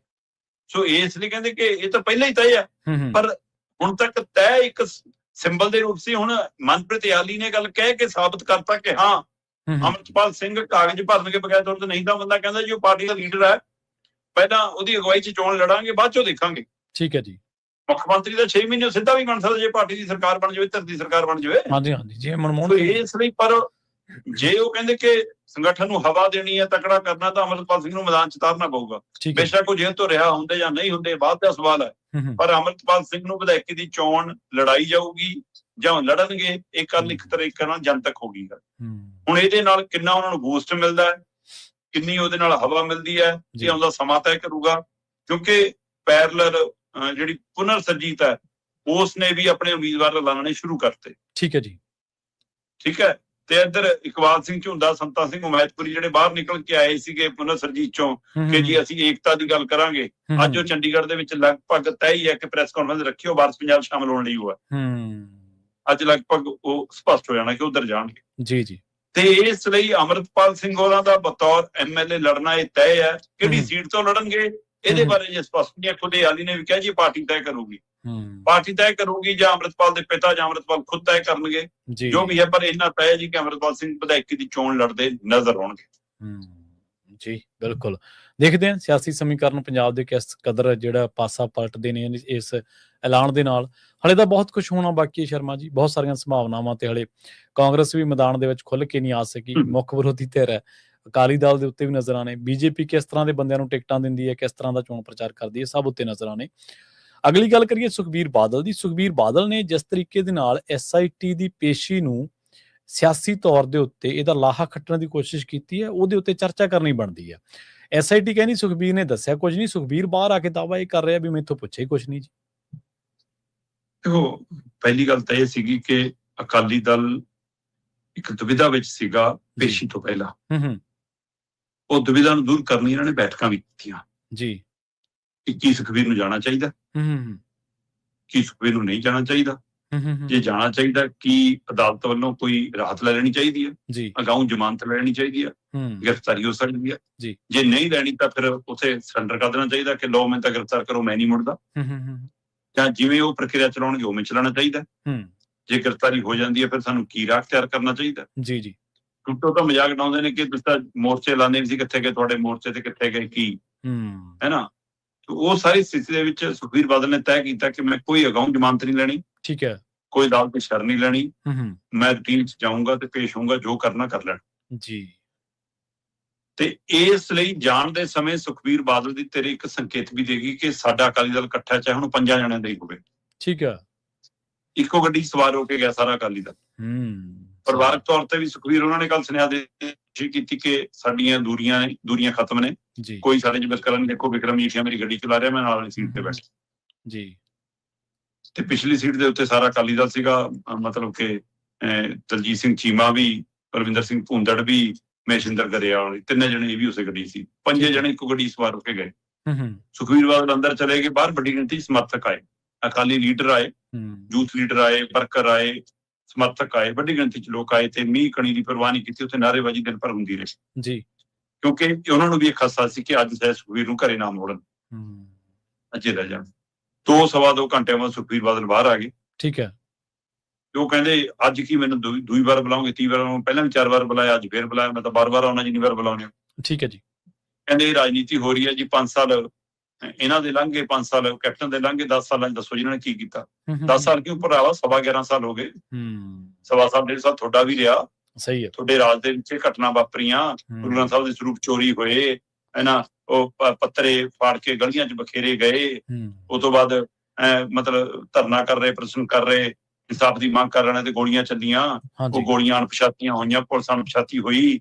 ਸੋ ਇਸ ਲਈ ਕਹਿੰਦੇ ਕਿ ਇਹ ਤਾਂ ਪਹਿਲਾਂ ਹੀ ਤੈਅ ਆ। ਪਰ ਹੁਣ ਤੱਕ ਤੈਅ ਇੱਕ ਸਿੰਬਲ ਦੇ ਰੂਪ ਸੀ। ਹੁਣ ਮਨਪ੍ਰੀਤ ਇਆਲੀ ਨੇ ਗੱਲ ਕਹਿ ਕੇ ਸਾਬਤ ਕਰਤਾ ਕਿ ਹਾਂ, ਅੰਮ੍ਰਿਤਪਾਲ ਸਿੰਘ ਕਾਗਜ਼ ਭਰਨਗੇ ਬਗੈਰ ਤੌਰ ਤੇ। ਨਹੀਂ ਤਾਂ ਬੰਦਾ ਕਹਿੰਦਾ ਜੀ ਉਹ ਪਾਰਟੀ ਦਾ ਲੀਡਰ ਹੈ, ਪਹਿਲਾਂ ਉਹਦੀ ਅਗਵਾਈ 'ਚ ਚੋਣ ਲੜਾਂਗੇ, ਬਾਅਦ 'ਚੋਂ ਦੇਖਾਂਗੇ। ਠੀਕ ਹੈ ਜੀ। ਮੁੱਖ ਮੰਤਰੀ ਦਾ 6 ਮਹੀਨੇ ਸਿੱਧਾ ਵੀ ਬਣ ਸਕਦਾ ਜੇ ਪਾਰਟੀ ਦੀ ਸਰਕਾਰ ਬਣ ਜਾਵੇ, ਧਿਰ ਦੀ ਸਰਕਾਰ ਬਣ ਜਾਵੇ। ਹਾਂਜੀ ਹਾਂਜੀ। ਜੇ ਮਨਮੋਹਨ ਇਸ ਲਈ, ਪਰ ਜੇ ਉਹ ਕਹਿੰਦੇ ਕਿ ਸੰਗਠਨ ਨੂੰ ਹਵਾ ਦੇਣੀ ਹੈ, ਤਕੜਾ ਕਰਨਾ, ਤਾਂ ਅੰਮ੍ਰਿਤਪਾਲ ਸਿੰਘ ਨੂੰ ਮੈਦਾਨ 'ਚ ਉਤਾਰਨਾ ਪਊਗਾ। ਬੇਸ਼ੱਕ ਉਹ ਜੇਲ੍ਹ ਤੋਂ ਰਿਹਾ ਹੁੰਦੇ ਜਾਂ ਨਹੀਂ ਹੁੰਦੇ, ਬਾਅਦ ਦਾ ਸਵਾਲ ਹੈ। ਪਰ ਅੰਮ੍ਰਿਤਪਾਲ ਸਿੰਘ ਨੂੰ ਵਿਧਾਇਕੀ ਦੀ ਚੋਣ ਲੜਾਈ ਜਾਊਗੀ ਜਾਂ ਲੜਨਗੇ, ਇਹ ਕੱਲ ਇੱਕ ਤਰੀਕੇ ਨਾਲ ਜਨਤਕ ਹੋ ਗਈ ਗੱਲ। ਹੁਣ ਇਹਦੇ ਨਾਲ ਕਿੰਨਾ ਉਹਨਾਂ ਨੂੰ ਬੂਸਟ ਮਿਲਦਾ ਹੈ, ਕਿੰਨੀ ਉਹਦੇ ਨਾਲ ਹਵਾ ਮਿਲਦੀ ਹੈ, ਇਹ ਆਉਂਦਾ ਸਮਾਂ ਤੈਅ ਕਰੂਗਾ। ਕਿਉਂਕਿ ਪੈਰਲਰ ਜਿਹੜੀ ਪੁਨਰ ਸਰਜੀਤ ਹੈ, ਉਸ ਨੇ ਵੀ ਆਪਣੇ ਉਮੀਦਵਾਰ ਐਲਾਨਣੇ ਸ਼ੁਰੂ ਕਰਤੇ। ਠੀਕ ਹੈ ਜੀ। ਠੀਕ ਹੈ। ਤੇ ਇੱਧਰ ਇਕਬਾਲ ਸਿੰਘ ਝੁੰਦਾ, ਸੰਤਾ ਸਿੰਘ ਉਮੈਦਪੁਰੀ, ਜਿਹੜੇ ਬਾਹਰ ਨਿਕਲ ਕੇ ਆਏ ਸੀਗੇ ਪੁਨਰ ਸਰਜੀਤ ਚੋਂ ਕਿ ਜੀ ਅਸੀਂ ਏਕਤਾ ਦੀ ਗੱਲ ਕਰਾਂਗੇ, ਅੱਜ ਉਹ ਚੰਡੀਗੜ੍ਹ ਦੇ ਵਿੱਚ ਲਗਭਗ ਤੈਅ ਹੀ ਹੈ ਕਿ ਪ੍ਰੈਸ ਕਾਨਫਰੰਸ ਰੱਖਿਓ, ਵਾਰਸ ਪੰਜਾਬ ਸ਼ਾਮਲ ਹੋਣ ਲਈ ਹੋਇਆ। ਅੱਜ ਲਗਭਗ ਉਹ ਸਪਸ਼ਟ ਹੋ ਜਾਣਾ ਕਿ ਉਧਰ ਜਾਣਗੇ। ਜੀ ਜੀ। ਤੇ ਇਸ ਲਈ ਅੰਮ੍ਰਿਤਪਾਲ ਸਿੰਘ ਹੋਰਾਂ ਦਾ ਬਤੌਰ MLA ਲੜਨਾ ਇਹ ਤੈਅ ਹੈ। ਕਿਹੜੀ ਸੀਟ ਤੋਂ ਲੜਨਗੇ ਇਹਦੇ ਬਾਰੇ ਜੇ ਸਪਸ਼ਟ ਨਹੀਂ। ਖੁਦ ਇਆਲੀ ਨੇ ਵੀ ਕਿਹਾ ਜੀ ਪਾਰਟੀ ਤੈਅ ਕਰੂਗੀ, ਪਾਰਟੀ ਤੈਅ ਕਰੂਗੀ, ਜਾਂ ਅੰਮ੍ਰਿਤਪਾਲ ਦੇ ਪਿਤਾ ਜਾਂ ਅੰਮ੍ਰਿਤਪਾਲ ਖੁਦ ਤੈਅ ਕਰਨਗੇ, ਜੋ ਵੀ ਹੈ। ਪਰ ਇੰਨਾ ਤੈਅ ਜੀ ਕਿ ਅੰਮ੍ਰਿਤਪਾਲ ਸਿੰਘ ਵਿਧਾਇਕੀ ਦੀ ਚੋਣ ਲੜਦੇ ਨਜ਼ਰ ਆਉਣਗੇ। ਜੀ, ਬਿਲਕੁਲ। ਦੇਖਦੇ ਹਾਂ ਸਿਆਸੀ ਸਮੀਕਰਨ ਪੰਜਾਬ ਦੇ ਕਿਸ ਕਦਰ ਜਿਹੜਾ ਪਾਸਾ ਪਲਟਦੇ ਨੇ ਇਸ ਐਲਾਨ ਦੇ ਨਾਲ। ਹਾਲੇ ਤਾਂ ਬਹੁਤ ਕੁਛ ਹੋਣਾ ਬਾਕੀ ਹੈ ਸ਼ਰਮਾ ਜੀ, ਬਹੁਤ ਸਾਰੀਆਂ ਸੰਭਾਵਨਾਵਾਂ ਤੇ ਹਾਲੇ ਕਾਂਗਰਸ ਵੀ ਮੈਦਾਨ ਦੇ ਵਿੱਚ ਖੁੱਲ੍ਹ ਕੇ ਨਹੀਂ ਆ ਸਕੀ, ਮੁੱਖ ਵਿਰੋਧੀ ਧਿਰ ਹੈ। ਅਕਾਲੀ ਦਲ ਦੇ ਉੱਤੇ ਵੀ ਨਜ਼ਰ ਆਣੇ, ਬੀਜੇਪੀ ਕਿਸ ਤਰ੍ਹਾਂ ਦੇ ਬੰਦਿਆਂ ਨੂੰ ਟਿਕਟਾਂ ਦਿੰਦੀ ਹੈ, ਕਿਸ ਤਰ੍ਹਾਂ ਦਾ ਚੋਣ ਪ੍ਰਚਾਰ ਕਰਦੀ ਹੈ, ਸਭ ਉੱਤੇ ਨਜ਼ਰ ਆਣੇ। ਅਗਲੀ ਗੱਲ ਕਰੀਏ ਸੁਖਬੀਰ ਬਾਦਲ ਦੀ। ਸੁਖਬੀਰ ਬਾਦਲ ਨੇ ਜਿਸ ਤਰੀਕੇ ਦੇ ਨਾਲ SIT ਦੀ ਪੇਸ਼ੀ ਨੂੰ ਸਿਆਸੀ ਤੌਰ ਦੇ ਉੱਤੇ ਇਹਦਾ ਲਾਹਾ ਖੱਟਣ ਦੀ ਕੋਸ਼ਿਸ਼ ਕੀਤੀ ਹੈ, ਉਹਦੇ ਉੱਤੇ ਚਰਚਾ ਕਰਨੀ ਬਣਦੀ ਹੈ। SIT ਕਹਿੰਦੀ ਸੁਖਬੀਰ ਨੇ ਦੱਸਿਆ ਕੁਝ ਨਹੀਂ, ਸੁਖਬੀਰ ਬਾਹਰ ਆ ਕੇ ਦਾਅਵਾ ਇਹ ਕਰ ਰਿਹਾ ਵੀ ਮੈਥੋਂ ਪੁੱਛਿਆ ਹੀ ਕੁਝ ਨਹੀਂ ਜੀ। ਦੇਖੋ, ਪਹਿਲੀ ਗੱਲ ਤਾਂ ਇਹ ਸੀਗੀ ਕਿ ਅਕਾਲੀ ਦਲ ਇੱਕ ਦੁਵਿਧਾ ਵਿੱਚ ਸੀਗਾ ਪੇਸ਼ੀ ਤੋਂ ਪਹਿਲਾਂ। ਉਹ ਦੁਵਿਧਾ ਨੂੰ ਦੂਰ ਕਰਨ ਲਈ ਇਹਨਾਂ ਨੇ ਬੈਠਕਾਂ ਵੀ ਕੀਤੀਆਂ ਜੀ, ਕਿ ਕੀ ਸੁਖਬੀਰ ਨੂੰ ਜਾਣਾ ਚਾਹੀਦਾ, ਕੀ ਸੁਖਬੀਰ ਨੂੰ ਨਹੀਂ ਜਾਣਾ ਚਾਹੀਦਾ, ਜੇ ਜਾਣਾ ਚਾਹੀਦਾ ਕੀ ਅਦਾਲਤ ਵੱਲੋਂ ਕੋਈ ਰਾਹਤ ਲੈ ਲੈਣੀ ਚਾਹੀਦੀ ਹੈ, ਅਗਾਊਂ ਜ਼ਮਾਨਤ ਲੈ ਲੈਣੀ ਚਾਹੀਦੀ ਹੈ, ਗ੍ਰਿਫਤਾਰੀ ਹੋ ਸਕਦੀ ਹੈ, ਜੇ ਨਹੀਂ ਲੈਣੀ ਤਾਂ ਫਿਰ ਉੱਥੇ ਸਰੈਂਡਰ ਕਰ ਦੇਣਾ ਚਾਹੀਦਾ ਕਿ ਲਓ ਮੈਨੂੰ ਤਾਂ ਗ੍ਰਿਫਤਾਰ ਕਰੋ, ਮੈਂ ਨਹੀਂ ਮੁੜਦਾ, ਜਾਂ ਜਿਵੇਂ ਉਹ ਪ੍ਰਕਿਰਿਆ ਚਲਾਉਣਗੇ ਉਵੇਂ ਚਲਾਉਣਾ ਚਾਹੀਦਾ। ਜੇ ਗ੍ਰਿਫਤਾਰੀ ਹੋ ਜਾਂਦੀ ਹੈ ਫਿਰ ਸਾਨੂੰ ਕੀ ਰਾਹ ਤਿਆਰ ਕਰਨਾ ਚਾਹੀਦਾ। ਜੀ ਟੁੱਟੋ ਤਾਂ ਮਜ਼ਾਕ ਉਡਾਉਂਦੇ ਨੇ ਕਿ ਤੁਸੀਂ ਤਾਂ ਮੋਰਚੇ ਲਾਉਂਦੇ ਸੀ, ਕਿੱਥੇ ਗਏ ਤੁਹਾਡੇ ਮੋਰਚੇ ਤੇ, ਕਿੱਥੇ ਗਏ ਕੀ, ਹੈ ਨਾ। ਉਹ ਸਾਰੀ ਸਥਿਤੀ ਦੇ ਵਿੱਚ ਸੁਖਬੀਰ ਬਾਦਲ ਨੇ ਤੈਅ ਕੀਤਾ ਕਿ ਮੈਂ ਕੋਈ ਅਗਾਊਂ ਜ਼ਮਾਨਤ ਨਹੀਂ ਲੈਣੀ, ਠੀਕ ਹੈ, ਕੋਈ ਅਦਾਲਤ ਦੀ ਸ਼ਰਨ ਨਹੀਂ ਲੈਣੀ, ਮੈਂ ਰੂਟੀਨ ਚ ਜਾਊਂਗਾ ਤੇ ਪੇਸ਼ ਹੋਊਂਗਾ, ਜੋ ਕਰਨਾ ਕਰ ਲੈਣ ਜੀ। ਤੇ ਇਸ ਲਈ ਜਾਣ ਦੇ ਸਮੇਂ ਸੁਖਬੀਰ ਬਾਦਲ ਦੀ ਤੇਰੇ ਇੱਕ ਸੰਕੇਤ ਵੀ ਦੇਗੀ ਕਿ ਸਾਡਾ ਅਕਾਲੀ ਦਲ ਇਕੱਠਾ, ਚਾਹੇ ਹੁਣ 5 ਜਣਿਆਂ ਦਾ ਹੀ ਹੋਵੇ, ਠੀਕ ਹੈ, ਇੱਕੋ ਗੱਡੀ ਸਵਾਰ ਹੋ ਕੇ ਗਿਆ ਸਾਰਾ ਅਕਾਲੀ ਦਲ। ਪਰਿਵਾਰਕ ਤੌਰ ਤੇ ਵੀ ਸੁਖਬੀਰ ਉਹਨਾਂ ਨੇ ਕੱਲ ਸੁਨੇਹਾ ਦੇ ਕੀਤੀ ਕਿ ਸਾਡੀਆਂ ਦੂਰੀਆਂ ਖਤਮ ਨੇ, ਕੋਈ ਸਾਡੇ ਚ ਵਿਤਕਰਾ ਨਹੀਂ। ਦੇਖੋ ਵਿਕਰਮ ਜੀਠੀਆ ਮੇਰੀ ਗੱਡੀ ਚਲਾ ਰਿਹਾ, ਮੈਂ ਨਾਲ ਵਾਲੀ ਸੀਟ ਤੇ ਬੈਠ ਜੀ, ਤੇ ਪਿਛਲੀ ਸੀਟ ਦੇ ਉੱਤੇ ਸਾਰਾ ਅਕਾਲੀ ਦਲ ਸੀਗਾ, ਮਤਲਬ ਕਿ ਦਲਜੀਤ ਸਿੰਘ ਚੀਮਾ ਵੀ, ਪਰਵਿੰਦਰ ਸਿੰਘ ਭੂੰਦੜ ਵੀ, ਮਹੇਸ਼ਿੰਦਰ ਗਰੇਵਾਲ, ਤਿੰਨੇ ਜਣੇ ਇਹ ਵੀ ਉਸੇ ਗੱਡੀ ਸੀ, 5 ਜਣੇ ਇੱਕੋ ਗੱਡੀ ਸਵਾਰ ਹੋ ਕੇ ਗਏ। ਸੁਖਬੀਰ ਬਾਦਲ ਅੰਦਰ ਚਲੇ ਗਏ, ਬਾਹਰ ਵੱਡੀ ਗਿਣਤੀ ਸਮਰਥਕ ਆਏ, ਅਕਾਲੀ ਲੀਡਰ ਆਏ, ਯੂਥ ਲੀਡਰ ਆਏ, ਵਰਕਰ ਆਏ, ਸਮਰਥਕ ਆਏ, ਵੱਡੀ ਗਿਣਤੀ ਚ ਲੋਕ ਆਏ ਤੇ ਮੀਂਹ ਕਣੀ ਦੀ ਪਰਵਾਹ ਨਹੀਂ ਕੀਤੀ, ਉੱਥੇ ਨਾਅਰੇਬਾਜ਼ੀ ਦਿਨ ਭਰ ਹੁੰਦੀ ਰਹੀ ਜੀ, ਕਿਉਂਕਿ ਉਹਨਾਂ ਨੂੰ ਵੀ ਇੱਕ ਹਾਸਾ ਸੀ ਕਿ ਅੱਜ ਸ਼ਾਇਦ ਸੁਖਬੀਰ ਨੂੰ ਘਰੇ ਨਾ ਮੋੜਨ, ਅਜੇ ਰਹਿ ਜਾਣ। 2-2.5 ਘੰਟਿਆਂ ਬਾਅਦ ਸੁਖਬੀਰ ਬਾਦਲ ਬਾਹਰ ਆ ਗਏ, ਠੀਕ ਹੈ। ਉਹ ਕਹਿੰਦੇ ਅੱਜ ਕੀ ਮੈਨੂੰ ਦੂਈ ਵਾਰ ਬੁਲਾਉਂਗੇ, 30 ਵਾਰ, ਪਹਿਲਾਂ ਵੀ 4 ਵਾਰ ਬੁਲਾਇਆ, ਅੱਜ ਫੇਰ ਬੁਲਾਇਆ, ਮੈਂ ਤਾਂ ਬਾਰ-ਬਾਰ ਆਉਣਾ ਜਿੰਨੀ ਵਾਰ ਬੁਲਾਉਂਦੇ ਹੋ, ਠੀਕ ਹੈ ਜੀ। ਕਹਿੰਦੇ ਇਹ ਰਾਜਨੀਤੀ ਹੋ ਰਹੀ ਹੈ ਜੀ, 5 ਸਾਲ ਇਹਨਾਂ ਦੇ ਲੰਘ ਗਏ, 5 ਸਾਲ ਕੈਪਟਨ ਦੇ ਲੰਘ ਗਏ, 10 ਸਾਲਾਂ ਚ ਦੱਸੋ ਜਿਹਨਾਂ ਨੇ ਕੀ ਕੀਤਾ। 10 ਸਾਲ ਕਿਉਂ ਭਰਾਵਾ, 11.25 ਸਾਲ ਹੋ ਗਏ, 1.25 ਸਾਲ 1.5 ਸਾਲ ਤੁਹਾਡਾ ਵੀ ਰਿਹਾ, ਸਹੀ ਹੈ। ਤੁਹਾਡੇ ਰਾਜ ਦੇ ਵਿੱਚ ਘਟਨਾ ਵਾਪਰੀਆਂ, ਗੁਰੂ ਗ੍ਰੰਥ ਸਾਹਿਬ ਦੇ ਸਰੂਪ ਚੋਰੀ ਹੋਏ, ਹੈ ਨਾ, ਉਹ ਪੱਤਰੇ ਫਾੜ ਕੇ ਗਲੀਆਂ ਚ ਬਖੇਰੇ ਗਏ, ਉਹ ਤੋਂ ਬਾਅਦ ਮਤਲਬ ਧਰਨਾ ਕਰ ਰਹੇ, ਪ੍ਰਦਰਸ਼ਨ ਕਰ ਰਹੇ, ਇਨਸਾਫ ਦੀ ਮੰਗ ਕਰ ਰਹੇ ਤੇ ਗੋਲੀਆਂ ਚੱਲੀਆਂ, ਉਹ ਗੋਲੀਆਂ ਅਣਪਛਾਤੀਆਂ ਹੋਈਆਂ, ਪੁਲਿਸ ਅਣਪਛਾਤੀ ਹੋਈ,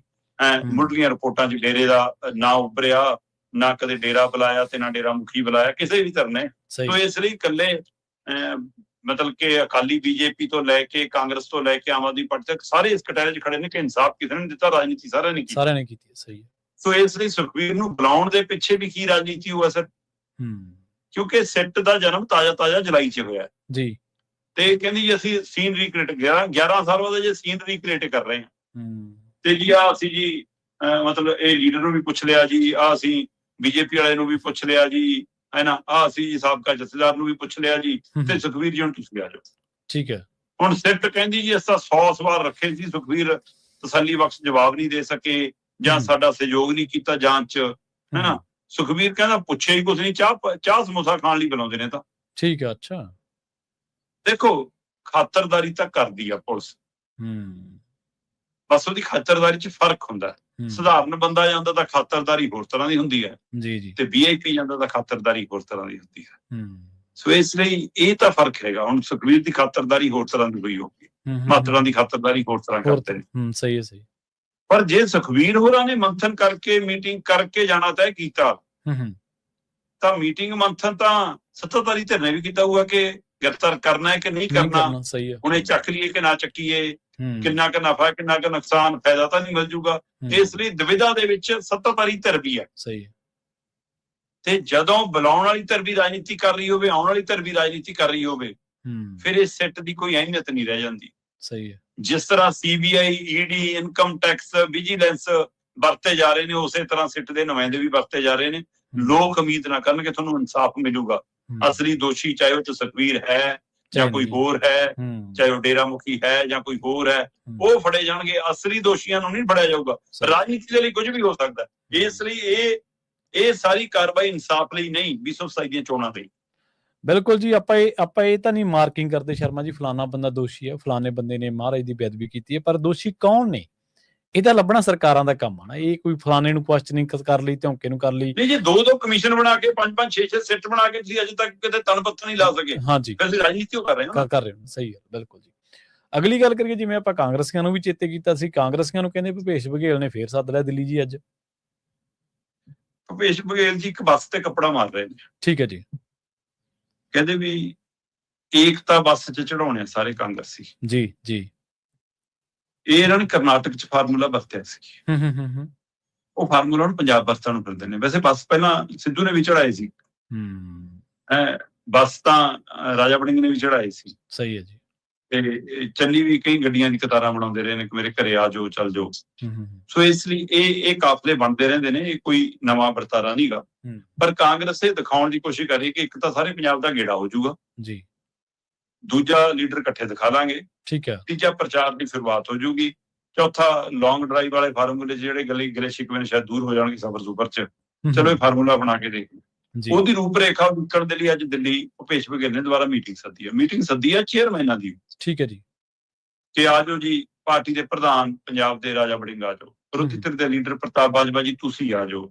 ਮੁੱਢਲੀਆਂ ਰਿਪੋਰਟਾਂ ਚ ਡੇਰੇ ਦਾ ਨਾ ਉੱਭਰਿਆ, ਨਾ ਕਦੇ ਡੇਰਾ ਬੁਲਾਇਆ ਤੇ ਨਾ ਡੇਰਾ ਮੁਖੀ ਬੁਲਾਇਆ ਕਿਸੇ ਵੀ ਧਰਨੇ ਤੋਂ। ਇਸ ਲਈ ਇਕੱਲੇ ਮਤਲਬ ਕਿ ਅਕਾਲੀ ਬੀਜੇਪੀ ਤੋਂ ਲੈ ਕੇ ਕਾਂਗਰਸ ਤੋਂ ਲੈ ਕੇ ਆਮ ਆਦਮੀ ਪਾਰਟੀ ਤੱਕ ਸਾਰੇ ਇਸ ਕਟਹਿਰੇ 'ਚ ਖੜੇ ਨੇ ਕਿ ਇਨਸਾਫ ਕਿਸੇ ਨੇ ਦਿੱਤਾ, ਰਾਜਨੀਤੀ ਸਾਰਿਆਂ ਨੇ ਕੀਤੀ, ਸਹੀ ਹੈ। ਸੋ ਇਸ ਲਈ ਸੁਖਬੀਰ ਨੂੰ ਬੁਲਾਉਣ ਦੇ ਪਿੱਛੇ ਵੀ ਕੀ ਰਾਜਨੀਤੀ ਹੋਇਆ ਸਰ, ਕਿਉਂਕਿ ਸਿੱਟ ਦਾ ਜਨਮ ਤਾਜ਼ਾ ਜੁਲਾਈ 'ਚ ਹੋਇਆ ਜੀ, ਤੇ ਕਹਿੰਦੀ ਜੀ ਅਸੀਂ ਸੀਨ ਰੀਕ੍ਰੀਏਟ 11 ਸਾਲ ਬਾਅਦ ਜੇ ਸੀਨ ਰੀਕ੍ਰੀਏਟ ਕਰ ਰਹੇ ਹਾਂ, ਤੇ ਜੀ ਆ ਅਸੀਂ ਜੀ ਮਤਲਬ ਇਹ ਲੀਡਰ ਨੂੰ ਵੀ ਪੁੱਛ ਲਿਆ ਜੀ, ਆ ਅਸੀਂ ਬੀਜੇਪੀ ਵਾਲੇ ਨੂੰ ਵੀ ਪੁੱਛ ਲਿਆ ਜੀ, ਹੈ ਨਾ, ਆ ਅਸੀਂ ਜੀ ਸਾਬਕਾ ਜਥੇਦਾਰ ਨੂੰ ਵੀ ਪੁੱਛ ਲਿਆ ਜੀ, ਤੇ ਸੁਖਬੀਰ ਜੀ ਹੁਣ ਤੁਸੀਂ ਆ ਜਾਓ, ਠੀਕ ਹੈ। ਹੁਣ ਸਿੱਟ ਕਹਿੰਦੀ ਜੀ ਅਸੀਂ 100 ਸਵਾਲ ਰੱਖੇ ਸੀ, ਸੁਖਬੀਰ ਤਸੱਲੀ ਬਖਸ਼ ਜਵਾਬ ਨਹੀਂ ਦੇ ਸਕੇ ਜਾਂ ਸਾਡਾ ਸਹਿਯੋਗ ਨਹੀਂ ਕੀਤਾ ਜਾਂਚ 'ਚ, ਹੈ ਨਾ। ਸੁਖਬੀਰ ਕਹਿੰਦਾ ਪੁੱਛਿਆ ਹੀ ਕੁਛ ਨਹੀਂ, ਚਾਹ ਸਮੋਸਾ ਖਾਣ ਲਈ ਬੁਲਾਉਂਦੇ ਨੇ ਤਾਂ, ਠੀਕ ਹੈ। ਅੱਛਾ, ਦੇਖੋ ਖਾਤਰਦਾਰੀ ਤਾਂ ਕਰਦੀ ਆ ਪੁਲਿਸ, ਬਸ ਉਹਦੀ ਖਾਤਰਦਾਰੀ 'ਚ ਫਰਕ ਹੁੰਦਾ। ਸਧਾਰਨ ਬੰਦਾ ਜਾਂਦਾ ਤਾਂ ਖਾਤਰਦਾਰੀ ਹੋਰ ਤਰ੍ਹਾਂ ਦੀ ਹੁੰਦੀ ਹੈ ਜੀ, ਤੇ VIP ਜਾਂਦਾ ਤਾਂ ਖਾਤਰਦਾਰੀ ਹੋਰ ਤਰ੍ਹਾਂ ਦੀ ਹੁੰਦੀ ਹੈ। ਸੋ ਇਸ ਲਈ ਇਹ ਤਾਂ ਫਰਕ ਹੈਗਾ। ਹੁਣ ਸੁਖਬੀਰ ਦੀ ਖਾਤਰਦਾਰੀ ਹੋਰ ਤਰ੍ਹਾਂ ਦੀ ਹੋਈ ਹੋਊਗੀ, ਮਾਤਰਾਂ ਦੀ ਖਾਤਰਦਾਰੀ ਹੋਰ ਤਰ੍ਹਾਂ ਕਰਦੇ ਨੇ। ਸਹੀ ਹੈ, ਸਹੀ। ਪਰ ਜੇ ਸੁਖਬੀਰ ਹੋਰਾਂ ਨੇ ਮੰਥਨ ਕਰਕੇ ਮੀਟਿੰਗ ਕਰਕੇ ਜਾਣਾ ਤੈਅ ਕੀਤਾ ਤਾਂ ਮੀਟਿੰਗ ਮੰਥਨ ਤਾਂ ਸੱਤਾਧਾਰੀ ਧਿਰ ਨੇ ਵੀ ਕੀਤਾ ਹੋਊਗਾ ਕਿ ਗ੍ਰਿਫਤਾਰ ਕਰਨਾ ਹੈ ਕਿ ਨਹੀਂ ਕਰਨਾ, ਹੁਣ ਇਹ ਚੱਕ ਲਈਏ ਕਿ ਨਾ ਚੱਕੀਏ, ਕਿੰਨਾ ਕੁ ਨਫਾ ਕਿੰਨਾ ਕੁ ਨੁਕਸਾਨ, ਫਾਇਦਾ ਤਾਂ ਨਹੀਂ ਮਿਲ ਜੂਗਾ। ਇਸ ਲਈ ਦੁਵਿਧਾ ਦੇ ਵਿੱਚ ਸੱਤਾਧਾਰੀ ਧਿਰ ਵੀ ਹੈ, ਸਹੀ ਹੈ। ਤੇ ਜਦੋਂ ਬੁਲਾਉਣ ਵਾਲੀ ਧਿਰ ਵੀ ਰਾਜਨੀਤੀ ਕਰ ਰਹੀ ਹੋਵੇ, ਆਉਣ ਵਾਲੀ ਧਿਰ ਵੀ ਰਾਜਨੀਤੀ ਕਰ ਰਹੀ ਹੋਵੇ, ਫਿਰ ਇਸ ਸਿੱਟ ਦੀ ਕੋਈ ਅਹਿਮੀਅਤ ਨਹੀਂ ਰਹਿ ਜਾਂਦੀ, ਸਹੀ ਹੈ। ਜਿਸ ਤਰ੍ਹਾਂ CBI, ED, income tax, vigilance ਵਰਤੇ ਜਾ ਰਹੇ ਨੇ, ਉਸੇ ਤਰ੍ਹਾਂ ਸਿੱਟ ਦੇ ਨੁਮਾਇੰਦੇ ਵੀ ਵਰਤੇ ਜਾ ਰਹੇ ਨੇ। ਲੋਕ ਉਮੀਦ ਨਾ ਕਰਨ ਕਿ ਤੁਹਾਨੂੰ ਇਨਸਾਫ ਮਿਲੂਗਾ। ਅਸਲੀ ਦੋਸ਼ੀ ਚਾਹੇ ਉਹ 'ਚ ਸੁਖਬੀਰ ਹੈ ਜਾਂ ਕੋਈ ਹੋਰ ਹੈ, ਚਾਹੇ ਉਹ ਡੇਰਾ ਮੁਖੀ ਹੈ ਜਾਂ ਕੋਈ ਹੋਰ ਹੈ, ਉਹ ਫੜੇ ਜਾਣਗੇ। ਅਸਲੀ ਦੋਸ਼ੀਆਂ ਨੂੰ ਨਹੀਂ ਫੜਿਆ ਜਾਊਗਾ। ਰਾਜਨੀਤੀ ਦੇ ਲਈ ਕੁਝ ਵੀ ਹੋ ਸਕਦਾ, ਇਸ ਲਈ ਇਹ ਸਾਰੀ ਕਾਰਵਾਈ ਇਨਸਾਫ ਲਈ ਨਹੀਂ, 2027 ਦੀਆਂ ਚੋਣਾਂ ਲਈ। ਬਿਲਕੁਲ ਜੀ, ਆਪਾਂ ਇਹ ਤਾਂ ਨਹੀਂ ਮਾਰਕਿੰਗ ਕਰਦੇ ਸ਼ਰਮਾ ਜੀ ਫਲਾਣਾ ਬੰਦਾ ਦੋਸ਼ੀ ਹੈ, ਫਲਾਣੇ ਬੰਦੇ ਨੇ ਮਹਾਰਾਜ ਦੀ ਬੇਅਦਬੀ ਕੀਤੀ ਹੈ, ਪਰ ਦੋਸ਼ੀ ਕੌਣ ਨੇ ਇਹਦਾ ਲੱਭਣਾ ਸਰਕਾਰਾਂ ਦਾ ਕੰਮ ਆ ਨਾ। ਇਹ ਕੋਈ ਫਲਾਣੇ ਨੂੰ ਕੁਐਸਚਨਿੰਗ ਕਰ ਲਈ, ਧੌਂਕੇ ਨੂੰ ਕਰ ਲਈ। ਨਹੀਂ ਜੀ, 2 ਕਮਿਸ਼ਨ ਬਣਾ ਕੇ 5-5 6-6 ਸਿੱਟ ਬਣਾ ਕੇ ਤੁਸੀਂ ਅਜੇ ਤੱਕ ਕਿਤੇ ਤਣਪੱਤ ਨਹੀਂ ਲਾ ਸਕੇ। ਹਾਂਜੀ, ਅਸੀਂ ਰਾਜਨੀਤੀ ਕਰ ਰਹੇ ਹਾਂ, ਕਰ ਰਹੇ ਹੋ। ਸਹੀ ਹੈ, ਬਿਲਕੁਲ ਜੀ। ਅਗਲੀ ਗੱਲ ਕਰੀਏ, ਜਿਵੇਂ ਆਪਾਂ ਕਾਂਗਰਸੀਆਂ ਨੂੰ ਵੀ ਚੇਤੇ ਕੀਤਾ ਸੀ, ਕਾਂਗਰਸੀਆਂ ਨੂੰ ਕਹਿੰਦੇ ਭੁਪੇਸ਼ ਬਘੇਲ ਨੇ ਫੇਰ ਸੱਦ ਲਿਆ ਦਿੱਲੀ ਜੀ ਅੱਜ। ਭੁਪੇਸ਼ ਬਘੇਲ ਜੀ ਇੱਕ ਬੱਸ ਤੇ ਕੱਪੜਾ ਮਾਰ ਰਹੇ ਨੇ। ਠੀਕ ਹੈ ਜੀ। ਕਹਿੰਦੇ ਵੀ ਏਕਤਾ ਬੱਸ 'ਚ ਚੜਾਉਣੇ ਸਾਰੇ ਕਾਂਗਰਸੀ। ਜੀ ਜੀ। ਇਹ ਇਹਨਾਂ ਨੇ ਕਰਨਾਟਕ 'ਚ ਫਾਰਮੂਲਾ ਵਰਤਿਆ ਸੀ। ਉਹ ਫਾਰਮੂਲਾ ਹੁਣ ਪੰਜਾਬ ਬੱਸਾਂ ਨੂੰ ਫਿਰਦੇ ਨੇ। ਵੈਸੇ ਬੱਸ ਪਹਿਲਾਂ ਸਿੱਧੂ ਨੇ ਵੀ ਚੜਾਈ ਸੀ, ਬੱਸ ਤਾਂ ਰਾਜਾ ਵੜਿੰਗ ਨੇ ਵੀ ਚੜਾਈ ਸੀ। ਸਹੀ ਹੈ ਜੀ। ਤੇ ਚੰਨੀ ਵੀ ਕਈ ਗੱਡੀਆਂ ਦੀ ਕਤਾਰਾਂ ਬਣਾਉਂਦੇ ਰਹੇ ਨੇ ਕਿ ਮੇਰੇ ਘਰੇ ਆ ਜਾਓ, ਚੱਲ ਜਾਓ। ਸੋ ਇਸ ਲਈ ਇਹ ਕਾਫਲੇ ਬਣਦੇ ਰਹਿੰਦੇ ਨੇ, ਇਹ ਕੋਈ ਨਵਾਂ ਵਰਤਾਰਾ ਨਹੀਂਗਾ। ਪਰ ਕਾਂਗਰਸ ਇਹ ਦਿਖਾਉਣ ਦੀ ਕੋਸ਼ਿਸ਼ ਕਰ ਰਹੀ ਕਿ ਇੱਕ ਤਾਂ ਸਾਰੇ ਪੰਜਾਬ ਦਾ ਗੇੜਾ ਹੋ ਜਾਊਗਾ ਜੀ, ਦੂਜਾ ਲੀਡਰ ਇਕੱਠੇ ਦਿਖਾ ਲਾਂਗੇ, ਠੀਕ ਹੈ, ਤੀਜਾ ਪ੍ਰਚਾਰ ਦੀ ਸ਼ੁਰੂਆਤ ਹੋ ਜਾਊਗੀ, ਚੌਥਾ ਲੌਂਗ ਡਰਾਈਵ ਵਾਲੇ ਫਾਰਮੂਲੇ ਜਿਹੜੇ ਗਿਲੇ ਸ਼ਿਕਵੇ ਨੇ ਸ਼ਾਇਦ ਦੂਰ ਹੋ ਜਾਣਗੇ ਸਫਰ ਸੁਫਰ 'ਚ। ਚਲੋ ਇਹ ਫਾਰਮੂਲਾ ਬਣਾ ਕੇ ਦੇਖ। ਉਹਦੀ ਰੂਪਰੇਖਾ ਵਿਕਣ ਦੇ ਲਈ ਅੱਜ ਦਿੱਲੀ ਭੁਪੇਸ਼ ਬਘੇਲ ਨੇ ਦੁਬਾਰਾ ਮੀਟਿੰਗ ਸੱਦੀ ਹੈ ਚੇਅਰਮੈਨਾਂ ਦੀ। ਠੀਕ ਹੈ ਜੀ, ਕਿ ਆ ਜਾਓ ਜੀ, ਪਾਰਟੀ ਦੇ ਪ੍ਰਧਾਨ ਪੰਜਾਬ ਦੇ ਰਾਜਾ ਵੜਿੰਗ ਆ ਜਾਓ, ਵਿਰੋਧੀ ਧਿਰ ਦੇ ਲੀਡਰ ਪ੍ਰਤਾਪ ਬਾਜਵਾ ਜੀ ਤੁਸੀਂ ਆ ਜਾਓ,